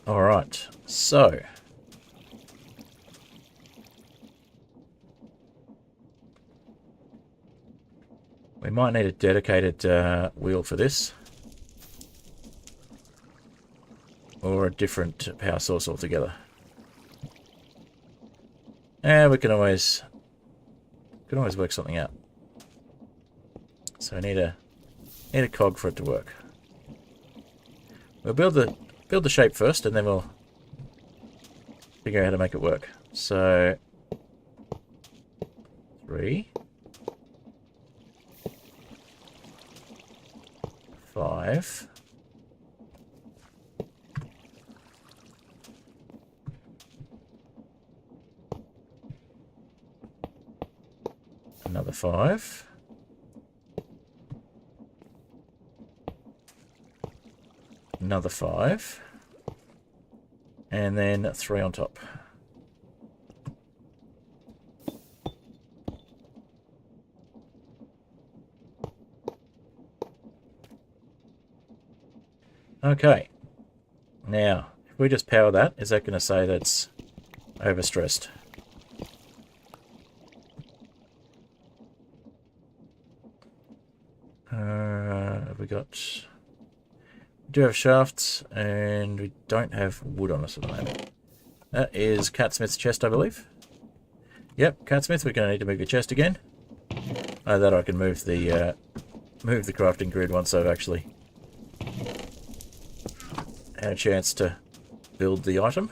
Alright, so... we might need a dedicated wheel for this. Or a different power source altogether. And we can always work something out. So we need a cog for it to work. We'll build the shape first, and then we'll figure out how to make it work. So 3, 5. Another 5. Another 5. And then 3 on top. Okay. Now, if we just power that, is that going to say that's overstressed? Have we got... we do have shafts, and we don't have wood on us at the moment. That is Catsmith's chest, I believe. Yep, Catsmith, we're going to need to move your chest again. Oh, that I can move the crafting grid once I've actually had a chance to build the item.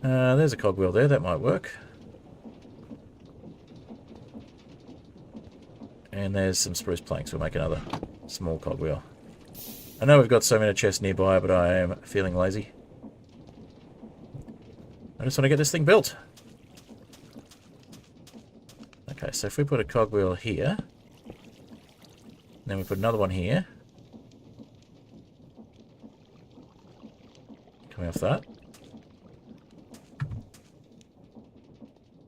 There's a cogwheel there, that might work. And there's some spruce planks, we'll make another small cogwheel. I know we've got so many chests nearby, but I am feeling lazy. I just want to get this thing built. Okay, so if we put a cogwheel here, then we put another one here. Coming off that.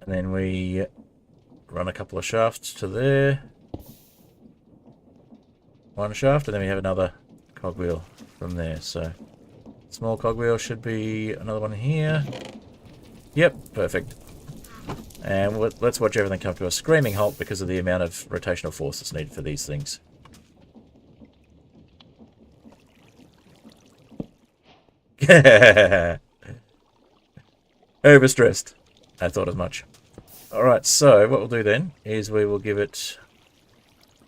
And then we run a couple of shafts to there. One shaft, and then we have another cogwheel from there. So, small cogwheel should be another one here. Yep, perfect. And let's watch everything come to a screaming halt because of the amount of rotational force that's needed for these things. Overstressed. I thought as much. Alright, so what we'll do then is we will give it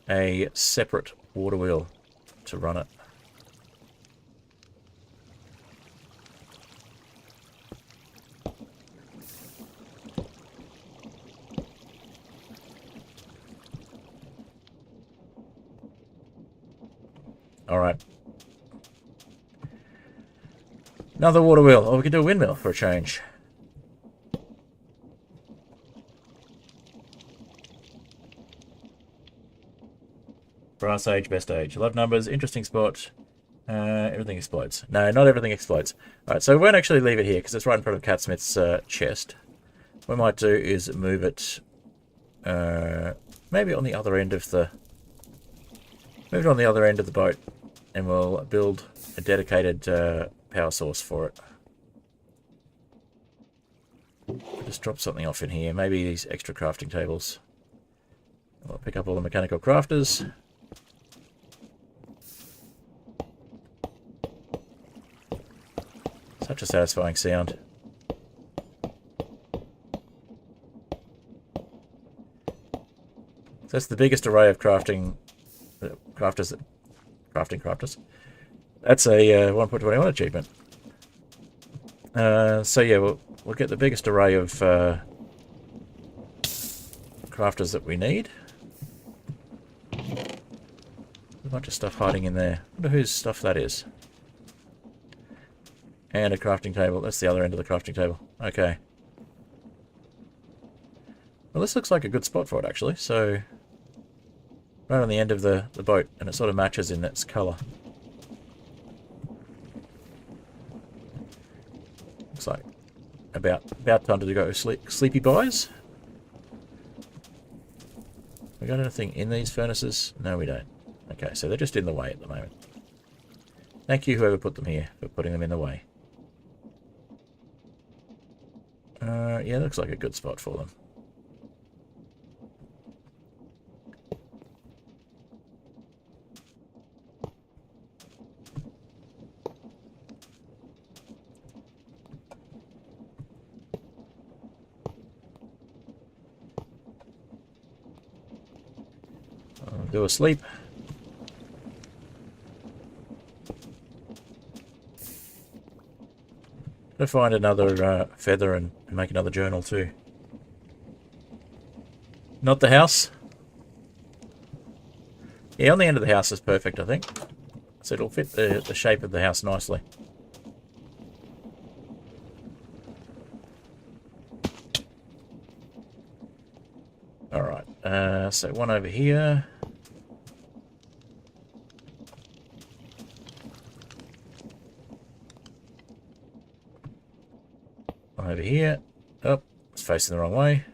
a separate water wheel to run it. Alright. Another water wheel. Or we could do a windmill for a change. Brass age, best age. Love numbers, interesting spot. Everything explodes. No, not everything explodes. Alright, so we won't actually leave it here because it's right in front of Catsmith's chest. What we might do is move it maybe on the other end of the... move it on the other end of the boat. And we'll build a dedicated power source for it. Just drop something off in here. Maybe these extra crafting tables. I'll pick up all the mechanical crafters. Such a satisfying sound. that's the biggest array of crafting crafters. That's a 1.21 achievement. So yeah, we'll get the biggest array of crafters that we need. A bunch of stuff hiding in there. I wonder whose stuff that is. And a crafting table. That's the other end of the crafting table. Okay. Well, this looks like a good spot for it, actually. So, right on the end of the boat, and it sort of matches in its colour. Looks like about time to go sleepy boys. We got anything in these furnaces? No, we don't. Okay, so they're just in the way at the moment. Thank you, whoever put them here, for putting them in the way. Yeah, looks like a good spot for them. I'll go asleep. I'll find another feather and make another journal too. Not the house. Yeah, on the end of the house is perfect, I think. So it'll fit the shape of the house nicely. Alright, so one over here. One over here. Oh, it's facing the wrong way.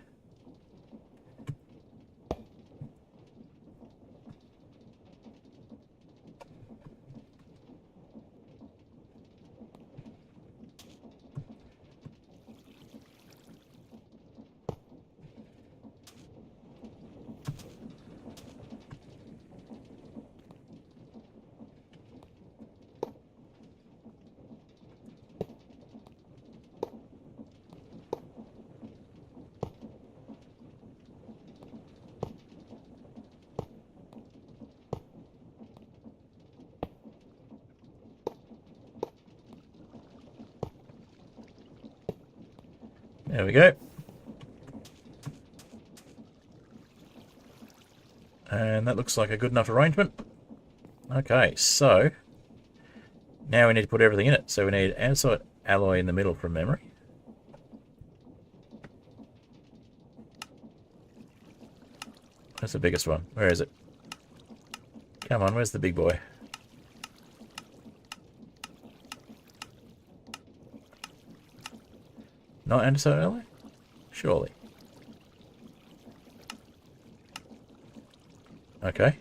There we go. And that looks like a good enough arrangement. Okay, so now we need to put everything in it. So we need andesite alloy in the middle from memory. That's the biggest one. Where is it? Come on, where's the big boy? Not andesite alloy? Surely. Okay.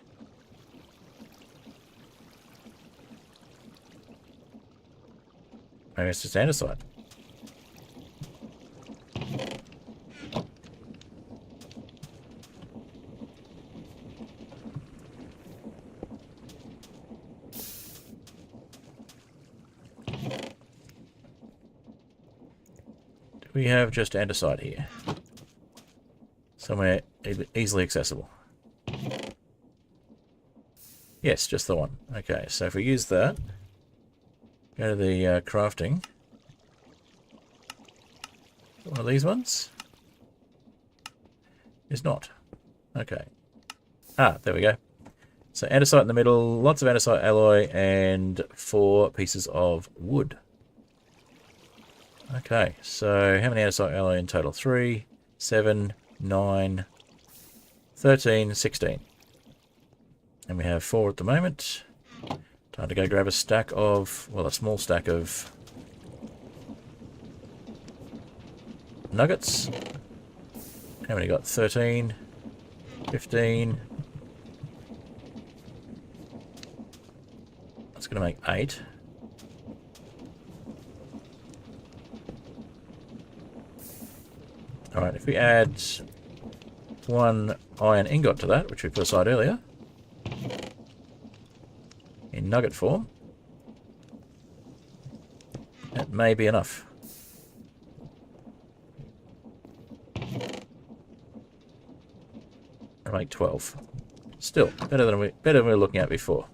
Maybe it's just andesite. We have just andesite here. Somewhere easily accessible. Yes, just the one. Okay, so if we use that, go to the crafting. One of these ones? Is not. Okay. Ah, there we go. So andesite in the middle, lots of andesite alloy, and 4 pieces of wood. Okay, so how many andesite alloy in total? 3, 7, 9, 13, 16. And we have 4 at the moment. Time to go grab a stack of, well, a small stack of nuggets. How many got? 13, 15. That's going to make 8. Alright, if we add 1 iron ingot to that, which we put aside earlier, in nugget form, that may be enough. and make 12. Still better than we were looking at before.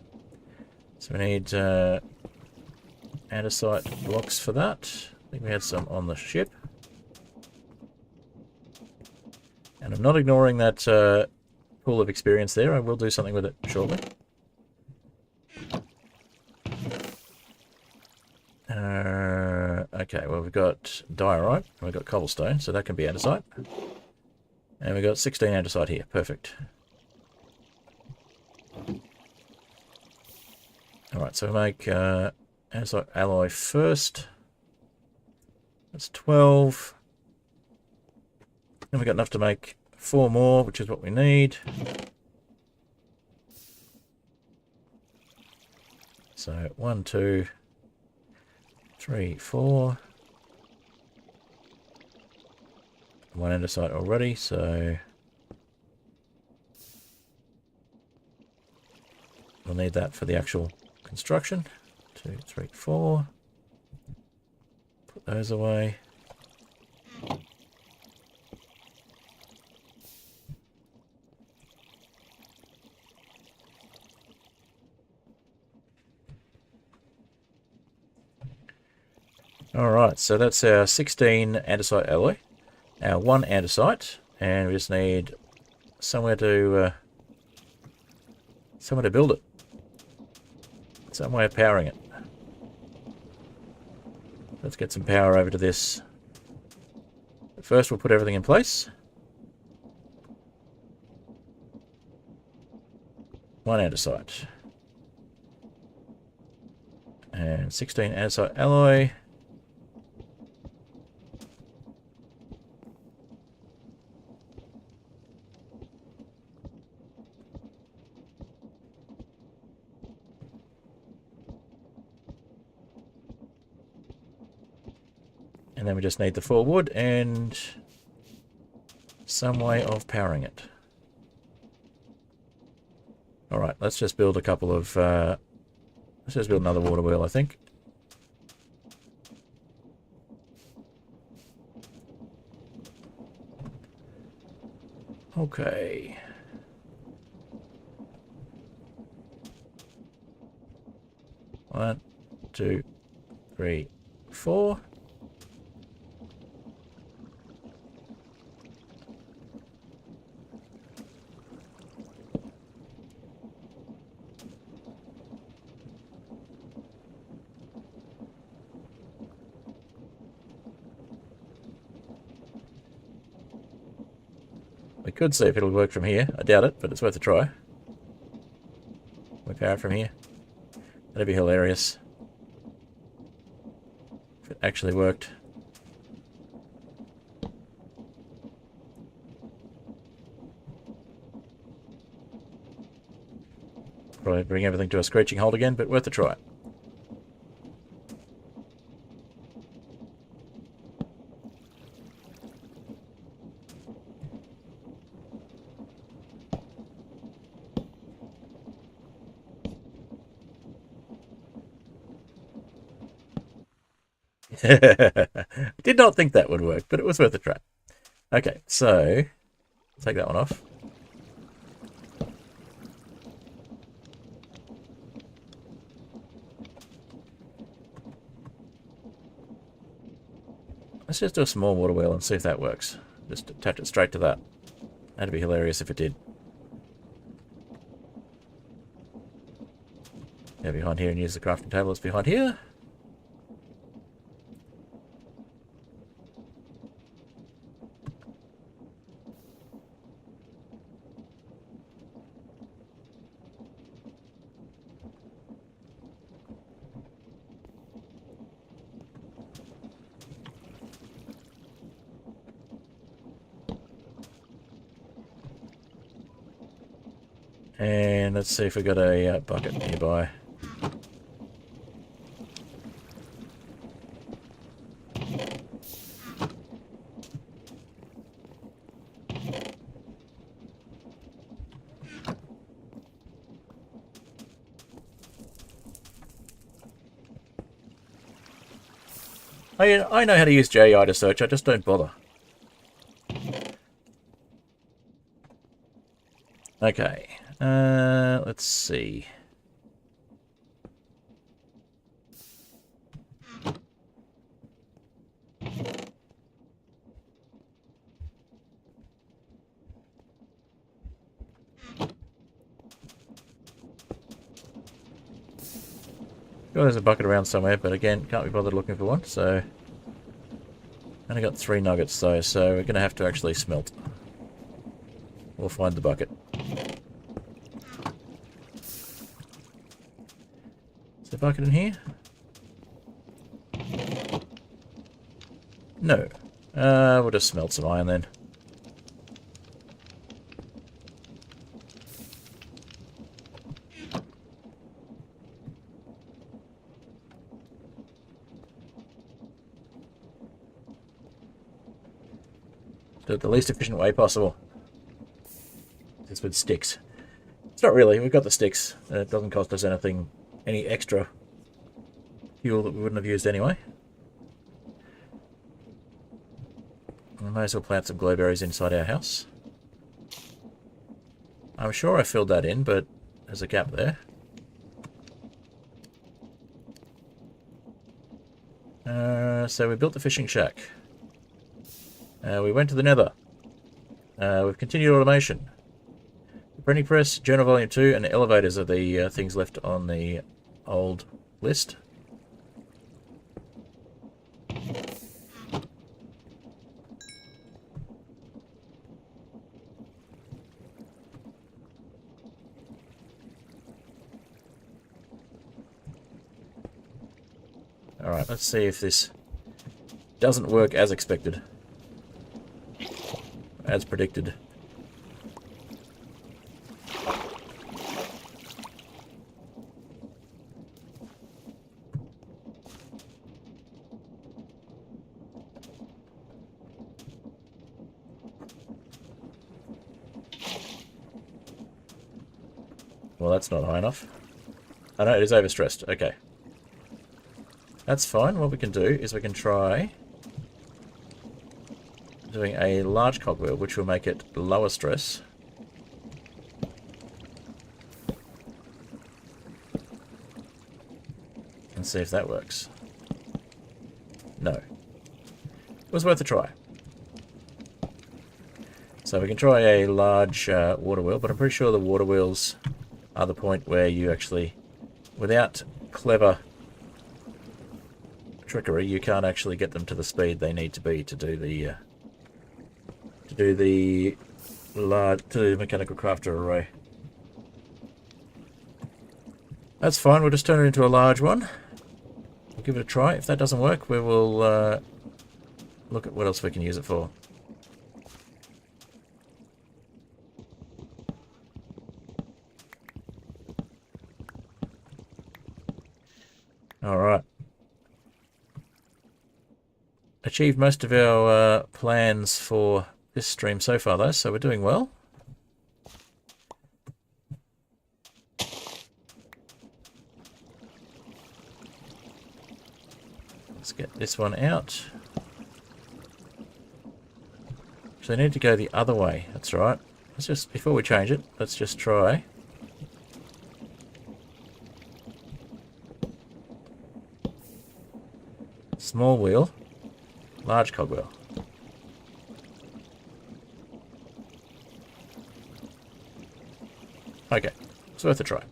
So we need andesite blocks for that. I think we had some on the ship. And I'm not ignoring that pool of experience there. I will do something with it shortly. Okay, well, we've got diorite, and we've got cobblestone, so that can be andesite. And we've got 16 andesite here. Perfect. Alright, so we make andesite alloy first. That's 12. And we've got enough to make 4 more, which is what we need. So 1, 2, 3, 4. 1 andesite already, so we'll need that for the actual construction. 2, 3, 4. Put those away. Alright, so that's our 16 andesite alloy, our 1 andesite, and we just need somewhere to build it. Some way of powering it. Let's get some power over to this. But first we'll put everything in place. 1 andesite. And 16 andesite alloy. And then we just need the 4 wood and some way of powering it. Alright, let's just build a couple of... let's just build another water wheel, I think. Okay. One, 2, 3, 4. We could see if it'll work from here. I doubt it, but it's worth a try. We power it from here. That'd be hilarious. If it actually worked. Probably bring everything to a screeching halt again, but worth a try. Did not think that would work, but it was worth a try. Okay, so take that one off. Let's just do a small water wheel and see if that works. Just attach it straight to that. That'd be hilarious if it did. Go behind here and use the crafting table that's behind here. And let's see if we've got a bucket nearby. I know how to use JI to search, I just don't bother. Okay, let's see. Well, there's a bucket around somewhere, but again, can't be bothered looking for one, so... Only got 3 nuggets though, so we're going to have to actually smelt. We'll find the bucket. Is there a bucket in here? No. We'll just smelt some iron then. Do it the least efficient way possible. This with sticks. It's not really, we've got the sticks. It doesn't cost us anything, any extra fuel that we wouldn't have used anyway. We may as well plant some glowberries inside our house. I'm sure I filled that in, but there's a gap there. So we built the fishing shack. We went to the nether. We've continued automation. The printing press, journal volume 2, and the elevators are the things left on the old list. Alright, let's see if this doesn't work as expected. As predicted. Well, that's not high enough. Oh no, it is overstressed. Okay. That's fine. What we can do is we can try doing a large cogwheel, which will make it lower stress. And see if that works. No. It was worth a try. So we can try a large water wheel, but I'm pretty sure the water wheels are the point where you actually, without clever trickery, you can't actually get them to the speed they need to be to do the mechanical crafter array. That's fine, we'll just turn it into a large one. We'll give it a try. If that doesn't work, we will look at what else we can use it for. Alright. Achieved most of our plans for this stream so far though, so we're doing well. Let's get this one out. So they need to go the other way, that's right. Let's just, before we change it, let's just try. Small wheel, large cogwheel. Okay, it's worth a try.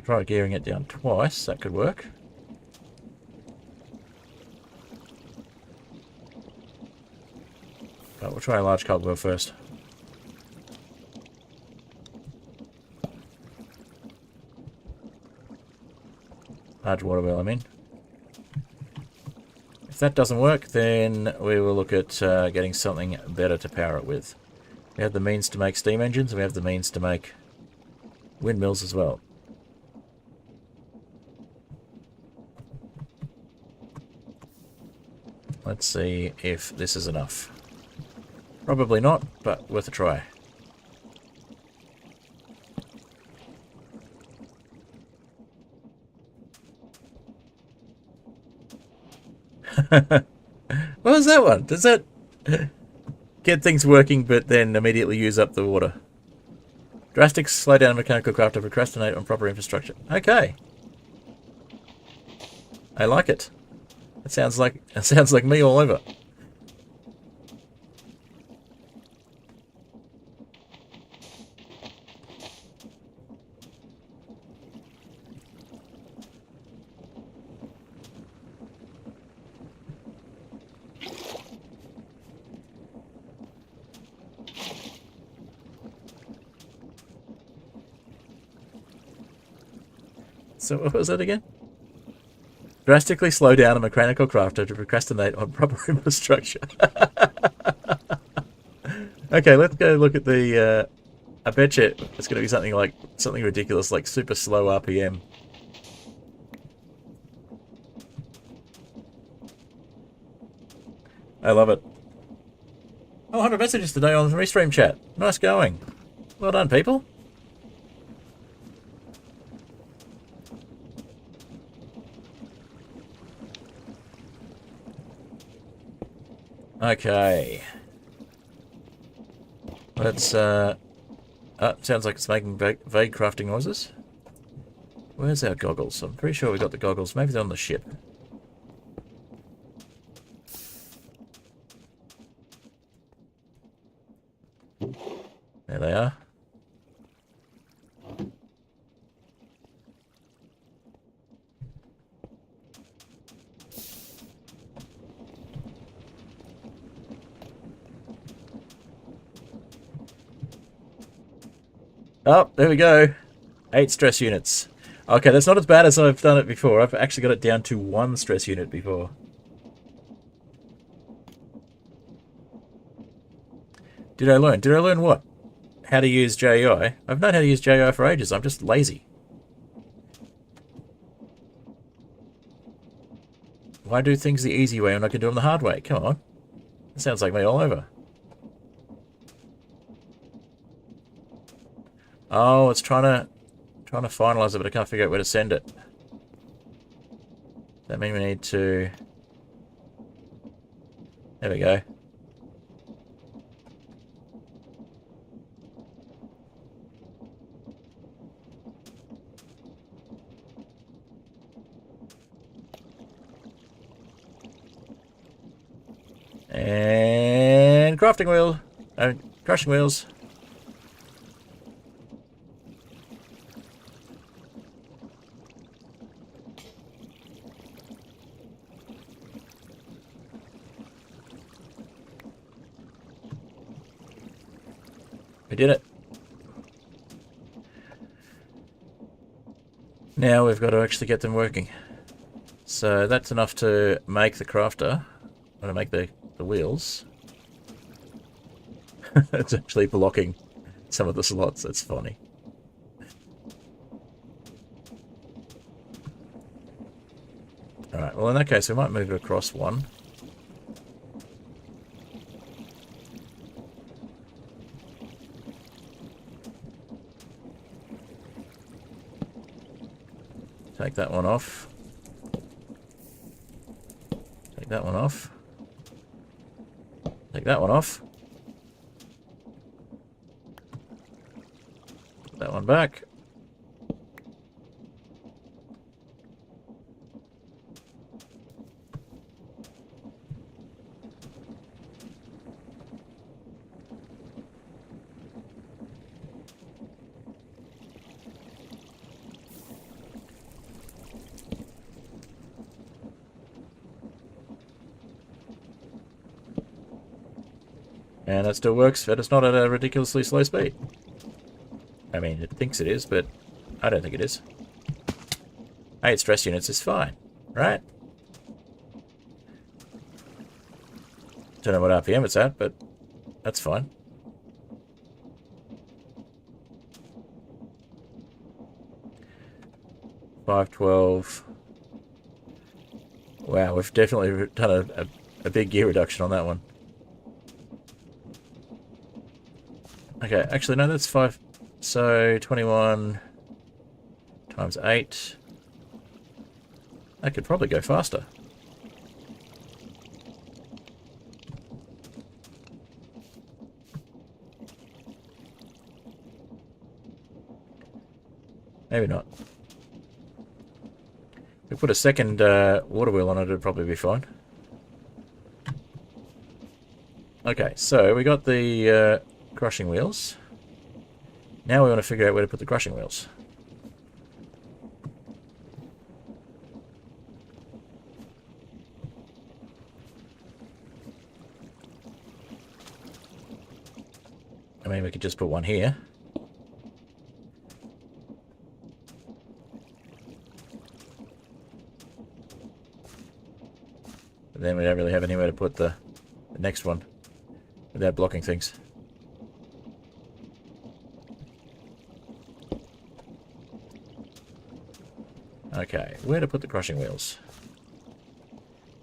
Try gearing it down twice, that could work. But we'll try a large cogwheel first. Large water wheel, I mean. If that doesn't work, then we will look at getting something better to power it with. We have the means to make steam engines, and we have the means to make windmills as well. Let's see if this is enough. Probably not, but worth a try. What was that one? Does that get things working but then immediately use up the water? Drastic slow down mechanical craft to procrastinate on proper infrastructure. Okay. I like it. It sounds like me all over. So what was that again? Drastically slow down a mechanical crafter to procrastinate on proper infrastructure. Okay, let's go look at the... I bet you it's going to be something ridiculous, like super slow RPM. I love it. Oh, 100 messages today on the restream chat. Nice going. Well done, people. Okay. Let's, sounds like it's making vague crafting noises. Where's our goggles? I'm pretty sure we got the goggles. Maybe they're on the ship. There they are. Oh, there we go. 8 stress units. Okay, that's not as bad as I've done it before. I've actually got it down to 1 stress unit before. Did I learn? Did I learn what? How to use JI? I've known how to use JI for ages. I'm just lazy. Why do things the easy way when I can do them the hard way? Come on. That sounds like me all over. Oh, it's trying to finalize it, but I can't figure out where to send it. Does that mean we need to... There we go. And crafting wheel. Crushing wheels. We did it. Now we've got to actually get them working. So that's enough to make the crafter, or to make the wheels. It's actually blocking some of the slots. That's funny. Alright, well in that case we might move it across one. Take that one off. Take that one off. Take that one off. Put that one back. And it still works, but it's not at a ridiculously slow speed. I mean, it thinks it is, but I don't think it is. 8 stress units is fine, right? Don't know what RPM it's at, but that's fine. $512. Wow, we've definitely done a big gear reduction on that one. Okay, actually no, that's 5. So 21 times 8. I could probably go faster. Maybe not. If we put a second water wheel on it, it'd probably be fine. Okay, so we got the crushing wheels. Now we want to figure out where to put the crushing wheels. I mean, we could just put one here. But then we don't really have anywhere to put the next one without blocking things. Okay, where to put the crushing wheels?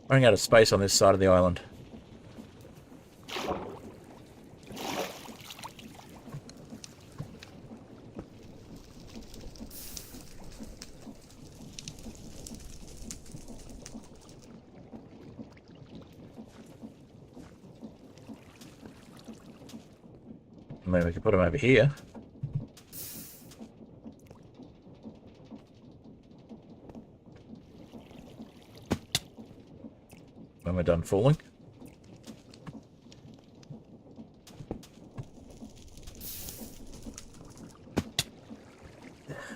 Running out of space on this side of the island. Maybe we could put them over here. When we're done falling.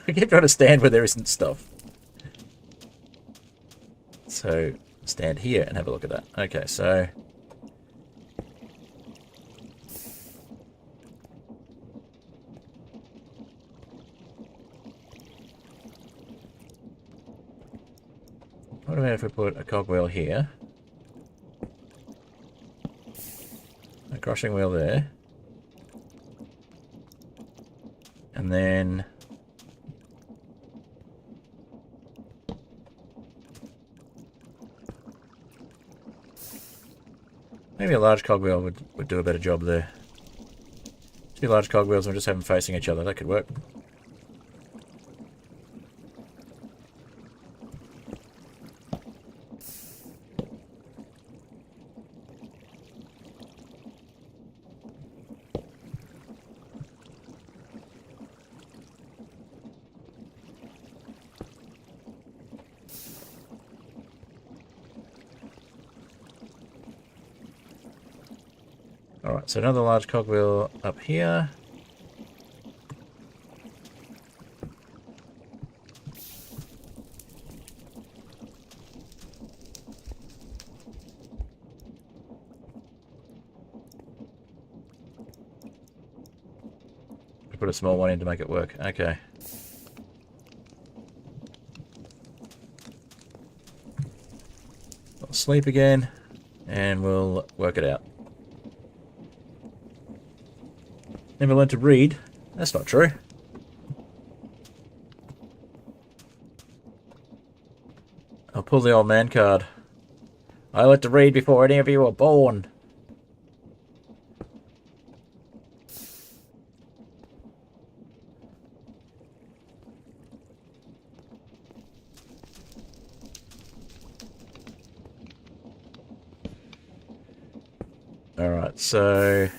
I keep trying to stand where there isn't stuff. So, stand here and have a look at that. Okay, so... what about if we put a cogwheel here? A crushing wheel there. And then... maybe a large cogwheel would do a better job there. 2 large cogwheels and we'll just have them facing each other. That could work. Alright, so another large cogwheel up here. Put a small one in to make it work. Okay. I'll sleep again, and we'll work it out. Never learned to read. That's not true. I'll pull the old man card. I learned to read before any of you were born. Alright, so...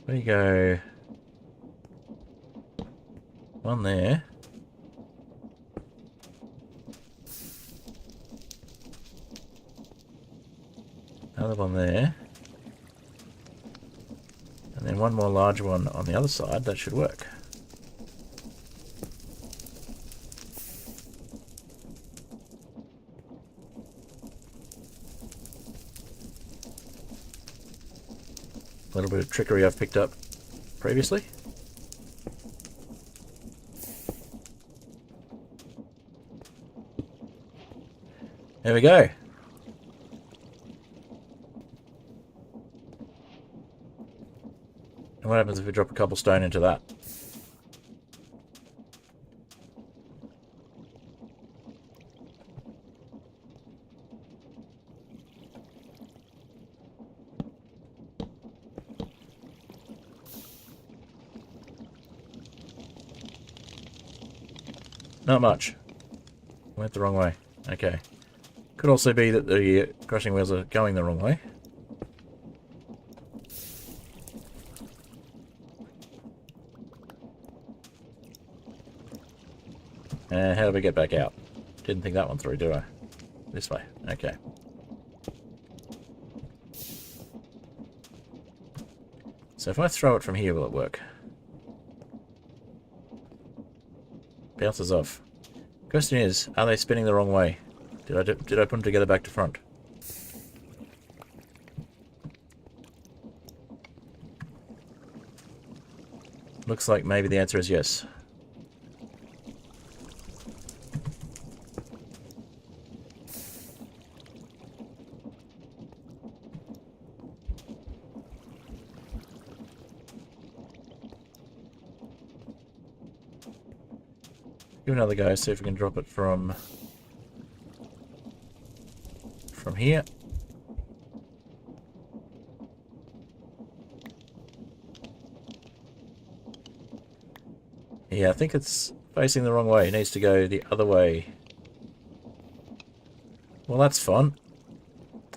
there you go. One there. Another one there. And then one more large one on the other side. That should work. A little bit of trickery I've picked up previously. There we go. And what happens if we drop a cobblestone into that? Not much. Went the wrong way. Okay. Could also be that the crushing wheels are going the wrong way. How do we get back out? Didn't think that one through, do I? This way. Okay. So if I throw it from here, will it work? Bounces off. Question is, are they spinning the wrong way? Did I put them together back to front? Looks like maybe the answer is yes. Give another go, see if we can drop it from here. Yeah, I think it's facing the wrong way. It needs to go the other way. Well, that's fun.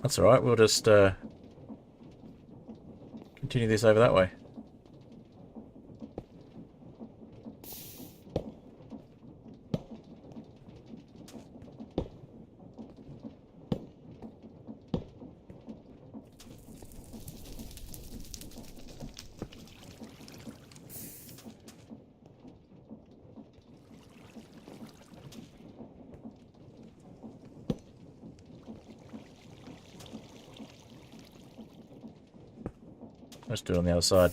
That's alright, we'll just continue this over that way. Let's do it on the other side.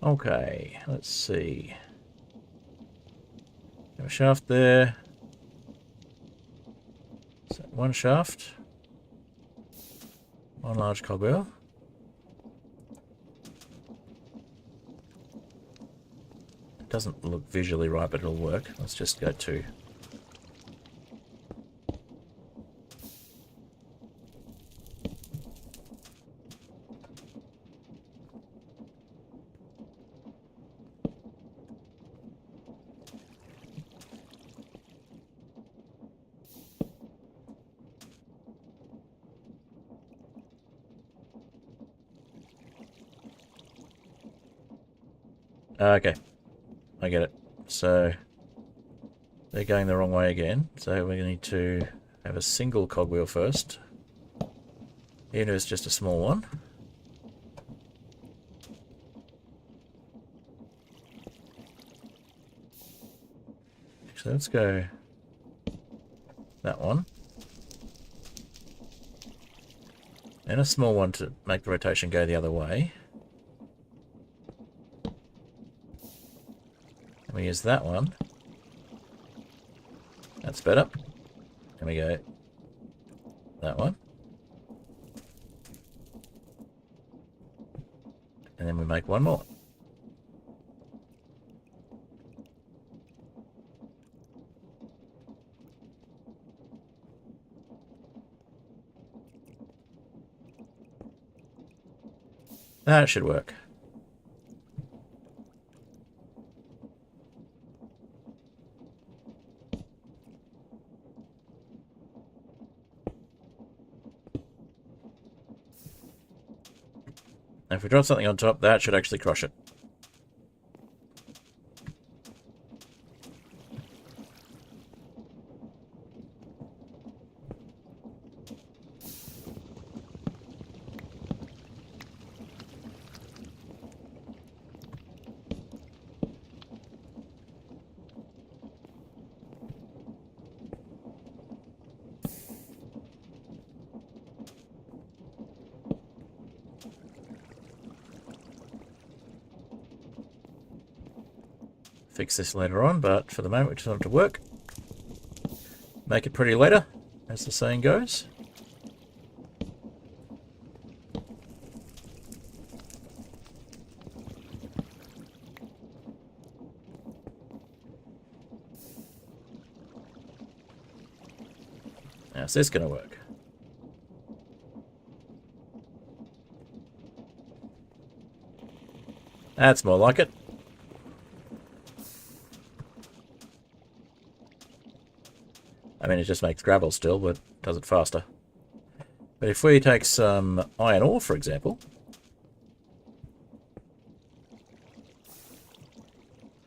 Okay, let's see. Have a shaft there. Is that one shaft? One large cogwheel. It doesn't look visually right, but it'll work. Let's just go two. Okay, I get it. So they're going the wrong way again. So we need to have a single cogwheel first, even if it's just a small one. Actually, let's go that one. And a small one to make the rotation go the other way. And we use that one. That's better. And we go that one. And then we make one more. That should work. Now if we drop something on top, that should actually crush it. Fix this later on, but for the moment we just want it to work. Make it pretty later, as the saying goes. How's this going to work? That's more like it. I mean, it just makes gravel still, but does it faster. But if we take some iron ore, for example,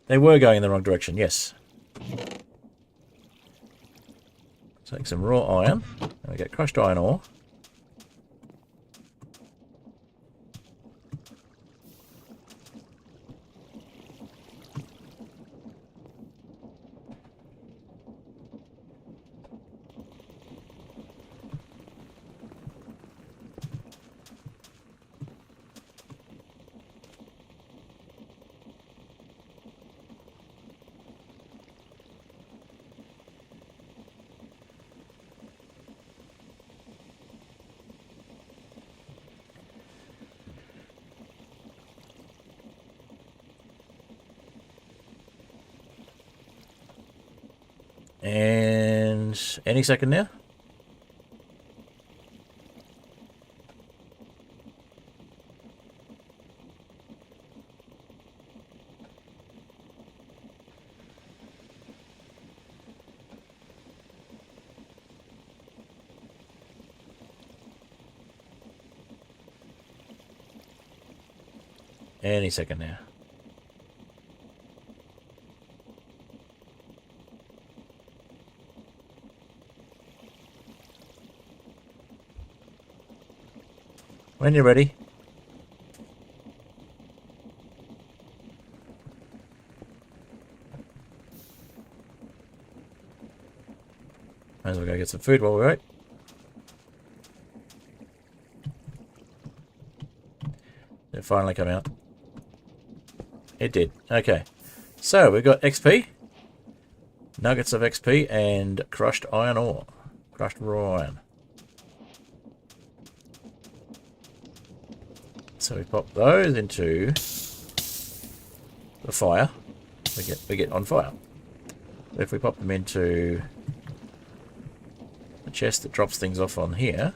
they were going in the wrong direction, yes. Take some raw iron, and we get crushed iron ore. And any second now. Any second now. When you're ready. Might as well go get some food while we wait. Did it finally come out? It did. Okay. So we've got XP, nuggets of XP, and crushed iron ore. Crushed raw iron. So we pop those into the fire. We get on fire. If we pop them into the chest that drops things off on here,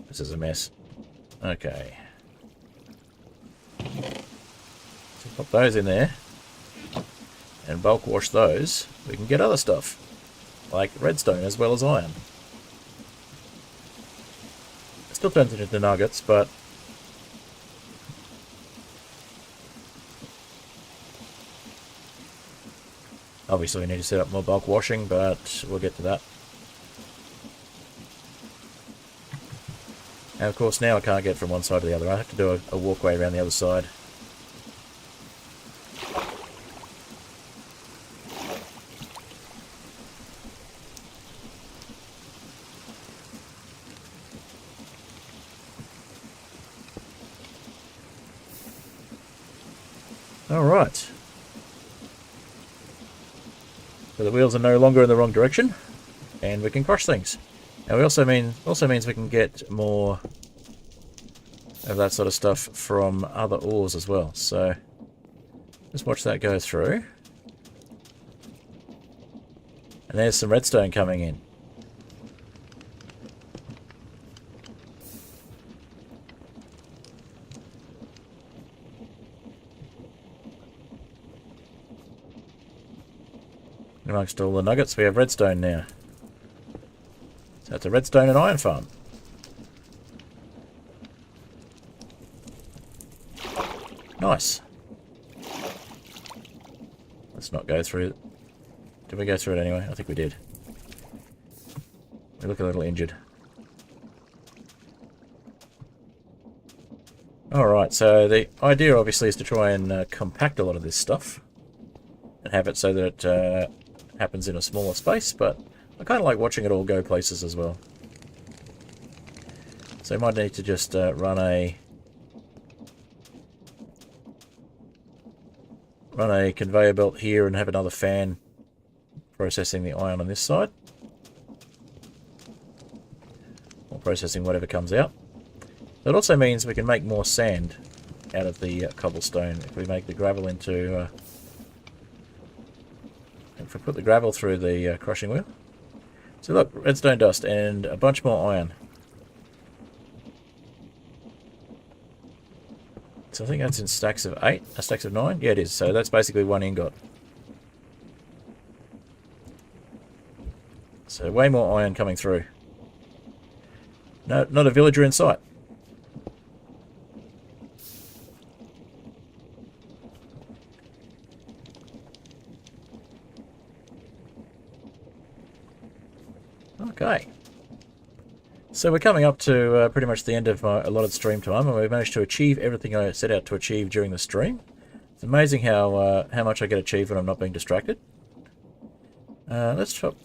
this is a mess. Okay. So pop those in there and bulk wash those. We can get other stuff like redstone as well as iron. It still turns it into nuggets, but obviously we need to set up more bulk washing, but we'll get to that. And of course now I can't get from one side to the other. I have to do a walkway around the other side. Alright. So the wheels are no longer in the wrong direction, and we can crush things. And we also means we can get more of that sort of stuff from other ores as well. So just watch that go through. And there's some redstone coming in. Amongst all the nuggets, we have redstone now. So that's a redstone and iron farm. Nice. Let's not go through it. Did we go through it anyway? I think we did. We look a little injured. Alright, so the idea obviously is to try and compact a lot of this stuff and have it so that it happens in a smaller space, but I kind of like watching it all go places as well. So you might need to just run a conveyor belt here and have another fan processing the iron on this side, or processing whatever comes out. That also means we can make more sand out of the cobblestone. If we make the gravel into... if we put the gravel through the crushing wheel. So look, redstone dust and a bunch more iron. So I think that's in stacks of 8, stacks of 9. Yeah, it is. So that's basically 1 ingot. So way more iron coming through. No, not a villager in sight. Okay. So we're coming up to pretty much the end of my allotted stream time, and we've managed to achieve everything I set out to achieve during the stream. It's amazing how much I get achieved when I'm not being distracted. Let's chop,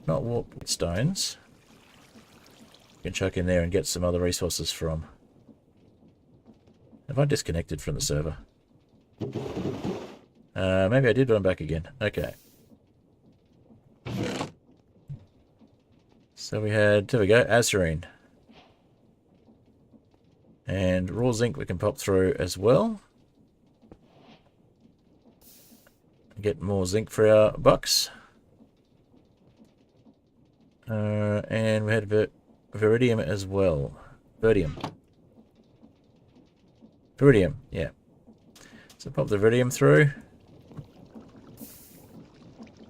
not warp stones. You can chuck in there and get some other resources from. Have I disconnected from the server? Maybe I did, but I'm back again. Okay. So we had, there we go, Azurine. And raw zinc we can pop through as well. Get more zinc for our bucks. And we had Viridium as well. Viridium, yeah. So pop the Viridium through.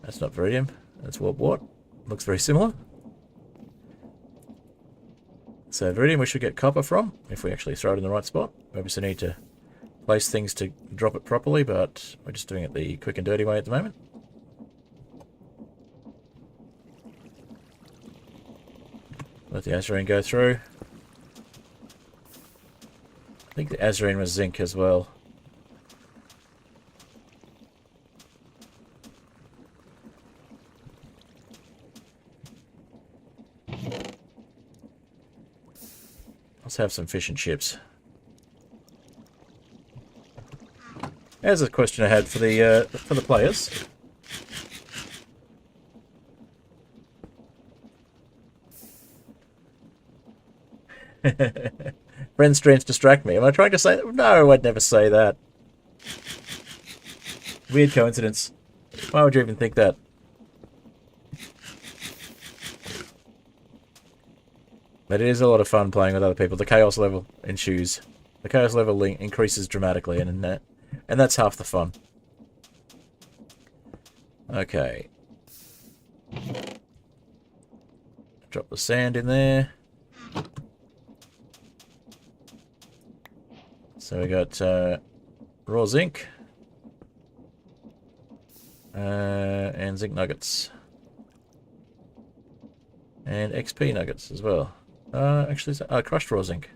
That's not Viridium, that's what? Looks very similar. So Viridium we should get copper from, if we actually throw it in the right spot. We obviously need to place things to drop it properly, but we're just doing it the quick and dirty way at the moment. Let the Azurine go through. I think the Azurine was zinc as well. Let's have some fish and chips. Here's a question I had for the players. Friend streams distract me. Am I trying to say that? No, I'd never say that. Weird coincidence. Why would you even think that? But it is a lot of fun playing with other people. The chaos level ensues. The chaos level increases dramatically, and that's half the fun. Okay. Drop the sand in there. So we got raw zinc and zinc nuggets and XP nuggets as well. Actually, crushed raw zinc.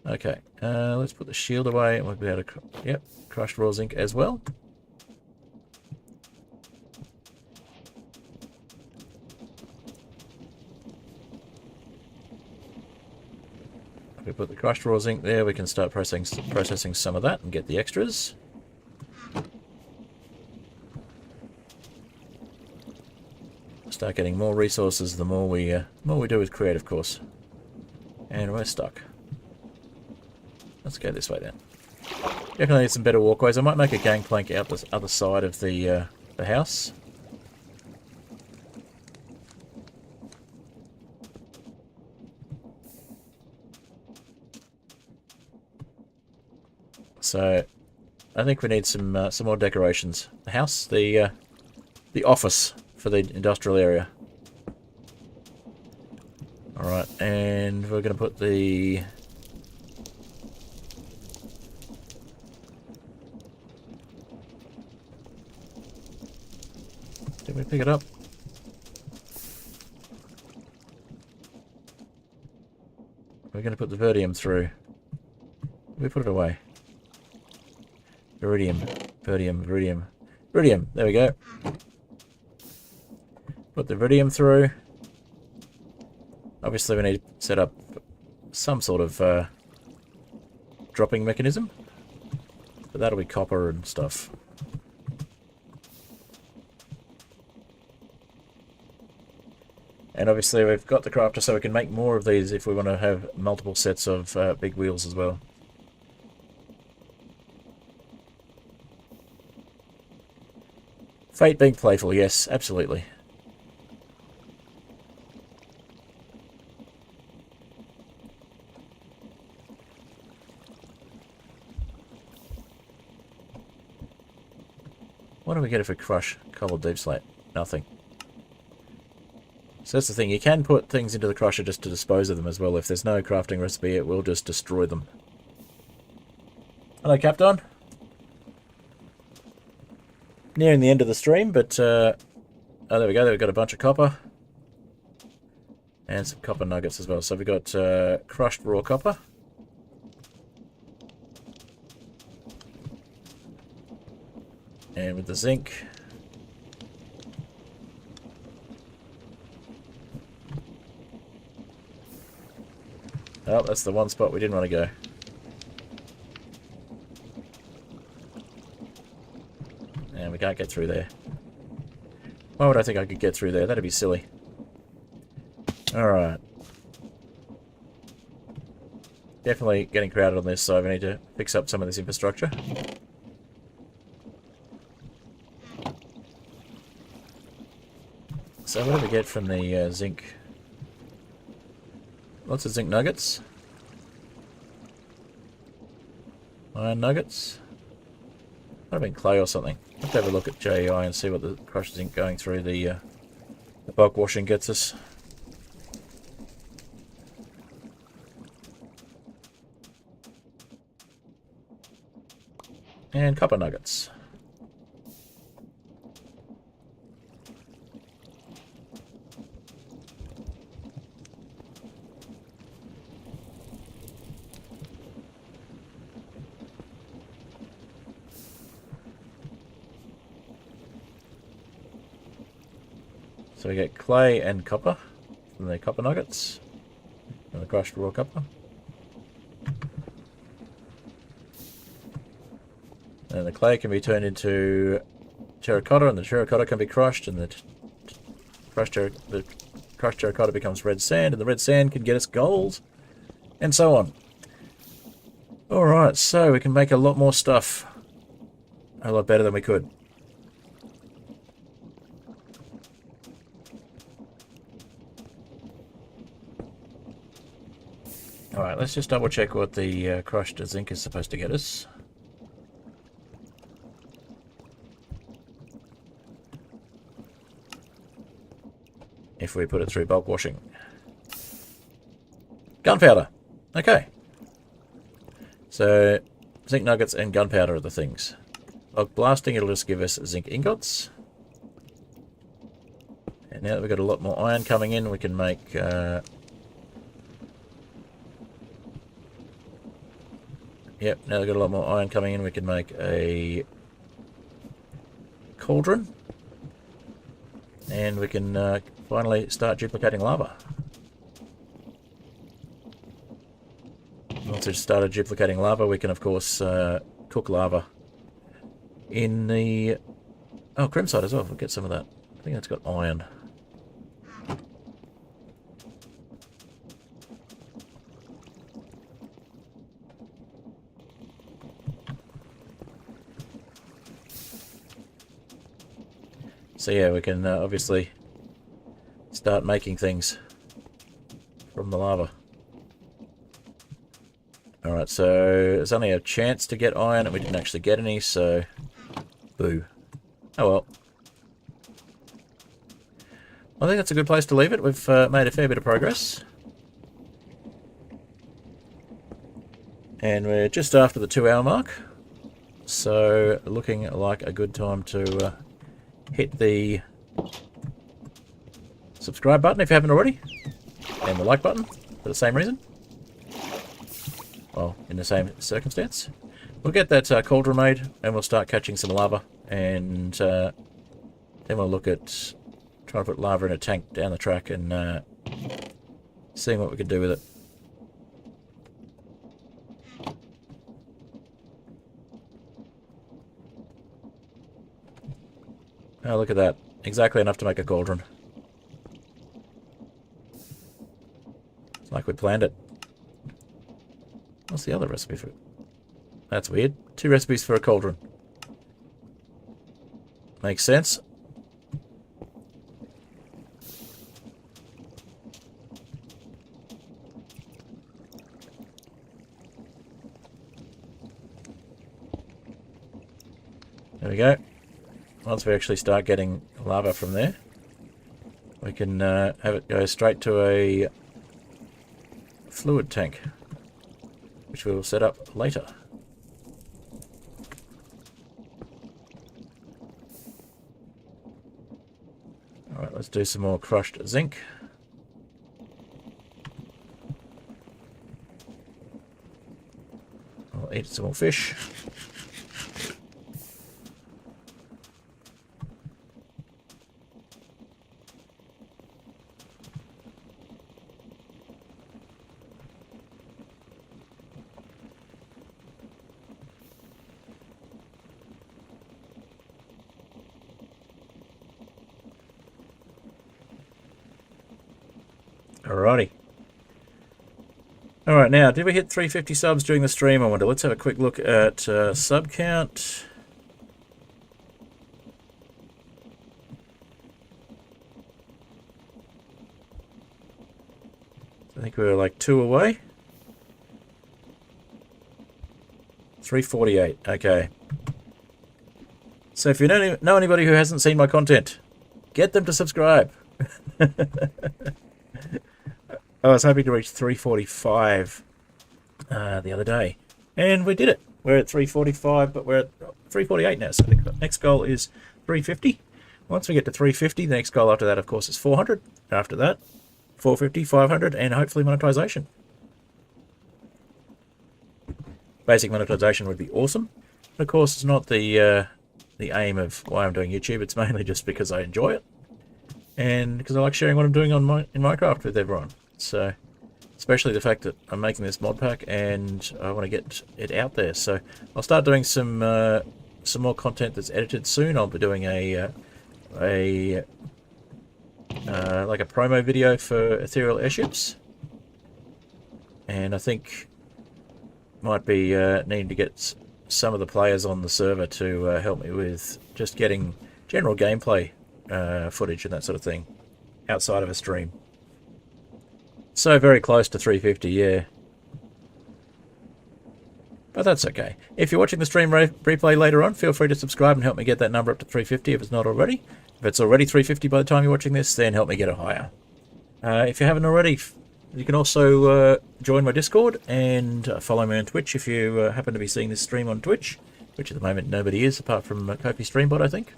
Okay, let's put the shield away and we'll be able to, yep, crushed raw zinc as well. If we put the crushed raw zinc there, we can start processing some of that and get the extras. Start getting more resources the more we do with create, of course. And we're stuck. Let's go this way then. Definitely need some better walkways. I might make a gangplank out the other side of the house. So, I think we need some more decorations. The house, the office for the industrial area. All right, and we're going to put the Did we pick it up? We're going to put the Viridium through. We put it away. Viridium, Viridium, Viridium, Viridium. There we go. Put the Viridium through. Obviously, we need to set up some sort of dropping mechanism, but that'll be copper and stuff. And obviously, we've got the crafter, so we can make more of these if we want to have multiple sets of big wheels as well. Fate being playful, yes, absolutely. What do we get if we crush cobbled deep slate? Nothing. So that's the thing, you can put things into the crusher just to dispose of them as well. If there's no crafting recipe, it will just destroy them. Hello, Captain. Nearing the end of the stream, but... oh, there we go, we've got a bunch of copper. And some copper nuggets as well. So we've got crushed raw copper. And with the zinc... Oh, that's the one spot we didn't want to go. And we can't get through there. Why would I think I could get through there? That'd be silly. Alright. Definitely getting crowded on this, so we need to fix up some of this infrastructure. So what do we get from the zinc? Lots of zinc nuggets. Iron nuggets. Might have been clay or something. I'll have to have a look at JEI and see what the crushed zinc going through the bulk washing gets us. And copper nuggets. So we get clay and copper from the copper nuggets and the crushed raw copper. And the clay can be turned into terracotta, and the terracotta can be crushed, and the crushed terracotta becomes red sand, and the red sand can get us gold, and so on. Alright, so we can make a lot more stuff. A lot better than we could. Alright, let's just double check what the crushed zinc is supposed to get us. If we put it through bulk washing. Gunpowder. Okay. So, zinc nuggets and gunpowder are the things. Bulk blasting, it'll just give us zinc ingots. And now that we've got a lot more iron coming in, we can make... Yep, now we've got a lot more iron coming in, we can make a cauldron. And we can finally start duplicating lava. Once we've started duplicating lava, we can of course cook lava in the... Oh, crimsite as well, we'll get some of that. I think that's got iron. So yeah, we can obviously start making things from the lava. Alright, so there's only a chance to get iron and we didn't actually get any, so boo. Oh well. I think that's a good place to leave it. We've made a fair bit of progress. And we're just after the 2-hour mark. So looking like a good time to hit the subscribe button if you haven't already, and the like button for the same reason. Well, in the same circumstance. We'll get that cauldron made, and we'll start catching some lava, and then we'll look at trying to put lava in a tank down the track and seeing what we can do with it. Oh, look at that. Exactly enough to make a cauldron. It's like we planned it. What's the other recipe for it? That's weird. 2 recipes for a cauldron. Makes sense. There we go. Once we actually start getting lava from there, we can have it go straight to a fluid tank, which we will set up later. Alright, let's do some more crushed zinc. I'll eat some more fish. Alrighty. Alright, now, did we hit 350 subs during the stream? I wonder. Let's have a quick look at sub count. I think we were like 2 away. 348, okay. So if you know anybody who hasn't seen my content, get them to subscribe. I was hoping to reach 345 the other day, and we did it. We're at 345, but we're at 348 now, so the next goal is 350. Once we get to 350, the next goal after that, of course, is 400. After that, 450, 500, and hopefully monetization. Basic monetization would be awesome. But of course, it's not the aim of why I'm doing YouTube. It's mainly just because I enjoy it, and because I like sharing what I'm doing in Minecraft with everyone. So, especially the fact that I'm making this mod pack and I want to get it out there. So, I'll start doing some more content that's edited soon. I'll be doing like a promo video for Aetherial Airships, and I think might be needing to get some of the players on the server to help me with just getting general gameplay footage and that sort of thing outside of a stream. So very close to 350, yeah. But that's okay. If you're watching the stream replay later on, feel free to subscribe and help me get that number up to 350 if it's not already. If it's already 350 by the time you're watching this, then help me get it higher. If you haven't already, you can also join my Discord and follow me on Twitch if you happen to be seeing this stream on Twitch, which at the moment nobody is apart from Kofi Streambot, I think.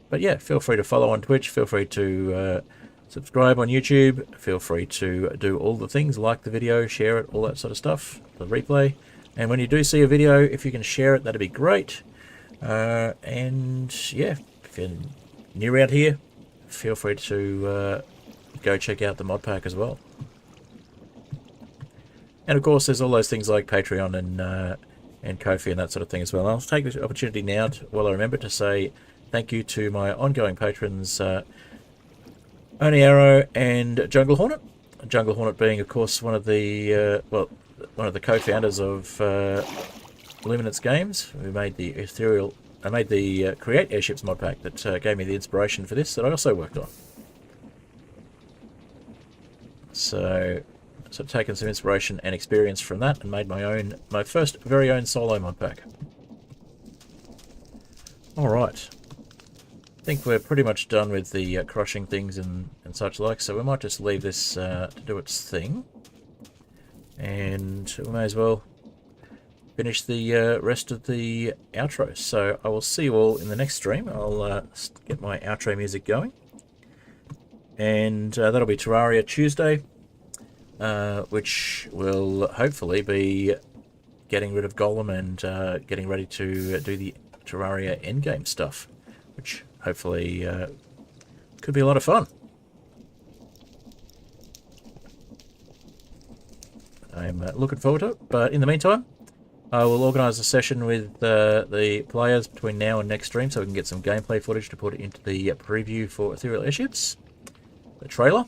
But yeah, feel free to follow on Twitch, feel free to subscribe on YouTube, feel free to do all the things, like the video, share it, all that sort of stuff, the replay. And when you do see a video, if you can share it, that'd be great. And yeah, if you're new around here, feel free to go check out the mod pack as well. And of course, there's all those things like Patreon and Ko-fi and that sort of thing as well. I'll take this opportunity now, while I remember, to say thank you to my ongoing patrons, Only Arrow and Jungle Hornet. Jungle Hornet being, of course, one of the co-founders of Luminance Games, who made the Create Airships mod pack that gave me the inspiration for this, that I also worked on. So I've taken some inspiration and experience from that and made my first very own solo mod pack. All right. I think we're pretty much done with the crushing things and such like, so we might just leave this to do its thing. And we may as well finish the rest of the outro. So I will see you all in the next stream. I'll get my outro music going. And that'll be Terraria Tuesday, which will hopefully be getting rid of Golem and getting ready to do the Terraria endgame stuff, which hopefully could be a lot of fun. I'm looking forward to it, but in the meantime, I will organise a session with the players between now and next stream so we can get some gameplay footage to put into the preview for Aetherial Airships, the trailer.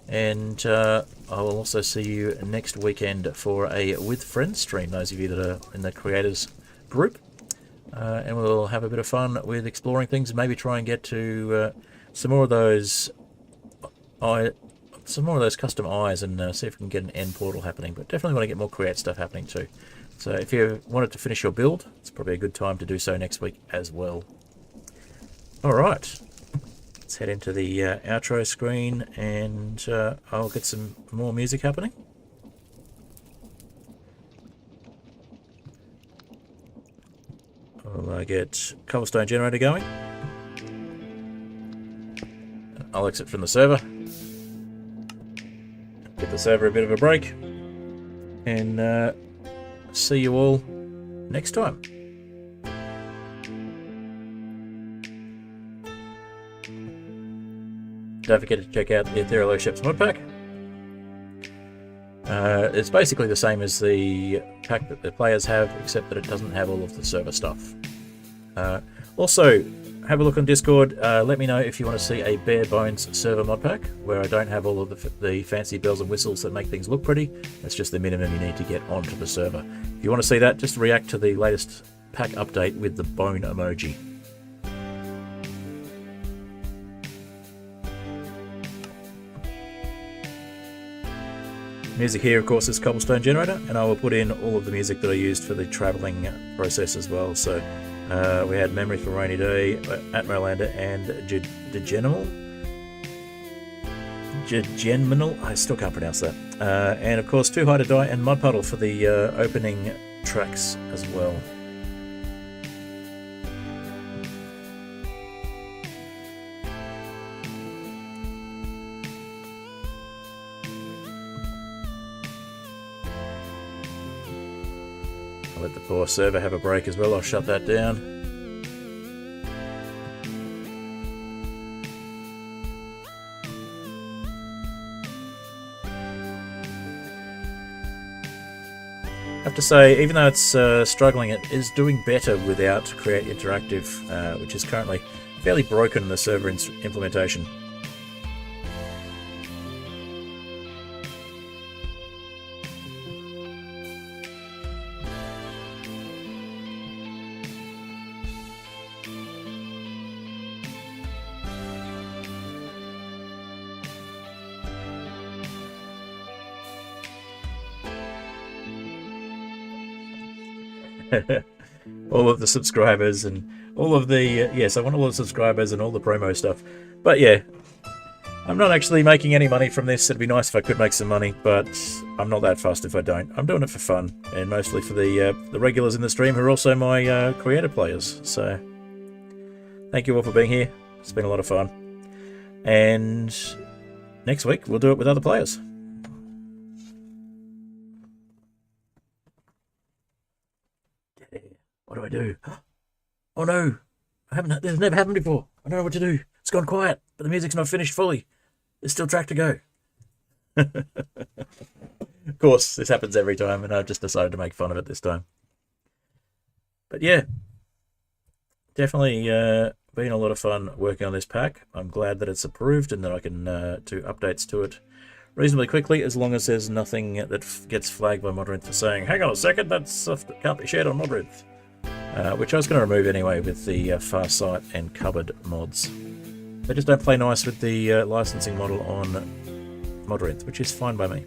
And I will also see you next weekend for a With Friends stream, those of you that are in the creators group. and we'll have a bit of fun with exploring things, and maybe try and get to some more of those custom eyes, and see if we can get an end portal happening. But definitely want to get more create stuff happening too. So if you wanted to finish your build, it's probably a good time to do so next week as well. Alright, let's head into the outro screen, and I'll get some more music happening. I'll get cobblestone generator going. I'll exit from the server. Give the server a bit of a break. And see you all next time. Don't forget to check out the Aetherial Airships Modpack. It's basically the same as the pack that the players have, except that it doesn't have all of the server stuff. Also, have a look on Discord. Let me know if you want to see a bare bones server mod pack, where I don't have all of the fancy bells and whistles that make things look pretty. That's just the minimum you need to get onto the server. If you want to see that, just react to the latest pack update with the bone emoji. Music here, of course, is Cobblestone Generator, and I will put in all of the music that I used for the travelling process as well. So we had Memory for a Rainy Day, Atmolander, and Dgenmnl. I still can't pronounce that. And of course, Too High to Die and Puddle for the opening tracks as well. I'll let the poor server have a break as well. I'll shut that down. I have to say, even though it's struggling, it is doing better without Create Interactive, which is currently fairly broken in the server implementation. All of the subscribers and all of the yes, I want all the subscribers and all the promo stuff. But yeah, I'm not actually making any money from this. It'd be nice if I could make some money, but I'm not that fussed if I don't. I'm doing it for fun, and mostly for the regulars in the stream who are also my creator players. So thank you all for being here. It's been a lot of fun, and next week we'll do it with other players. What do I do? Oh no! This has never happened before. I don't know what to do. It's gone quiet, but the music's not finished fully. There's still track to go. Of course, this happens every time, and I've just decided to make fun of it this time. But yeah, definitely been a lot of fun working on this pack. I'm glad that it's approved and that I can do updates to it reasonably quickly, as long as there's nothing that gets flagged by Modrinth for saying, hang on a second, that stuff can't be shared on Modrinth. Which I was going to remove anyway with the Far Sight and Cupboard mods. They just don't play nice with the licensing model on Modrinth, which is fine by me.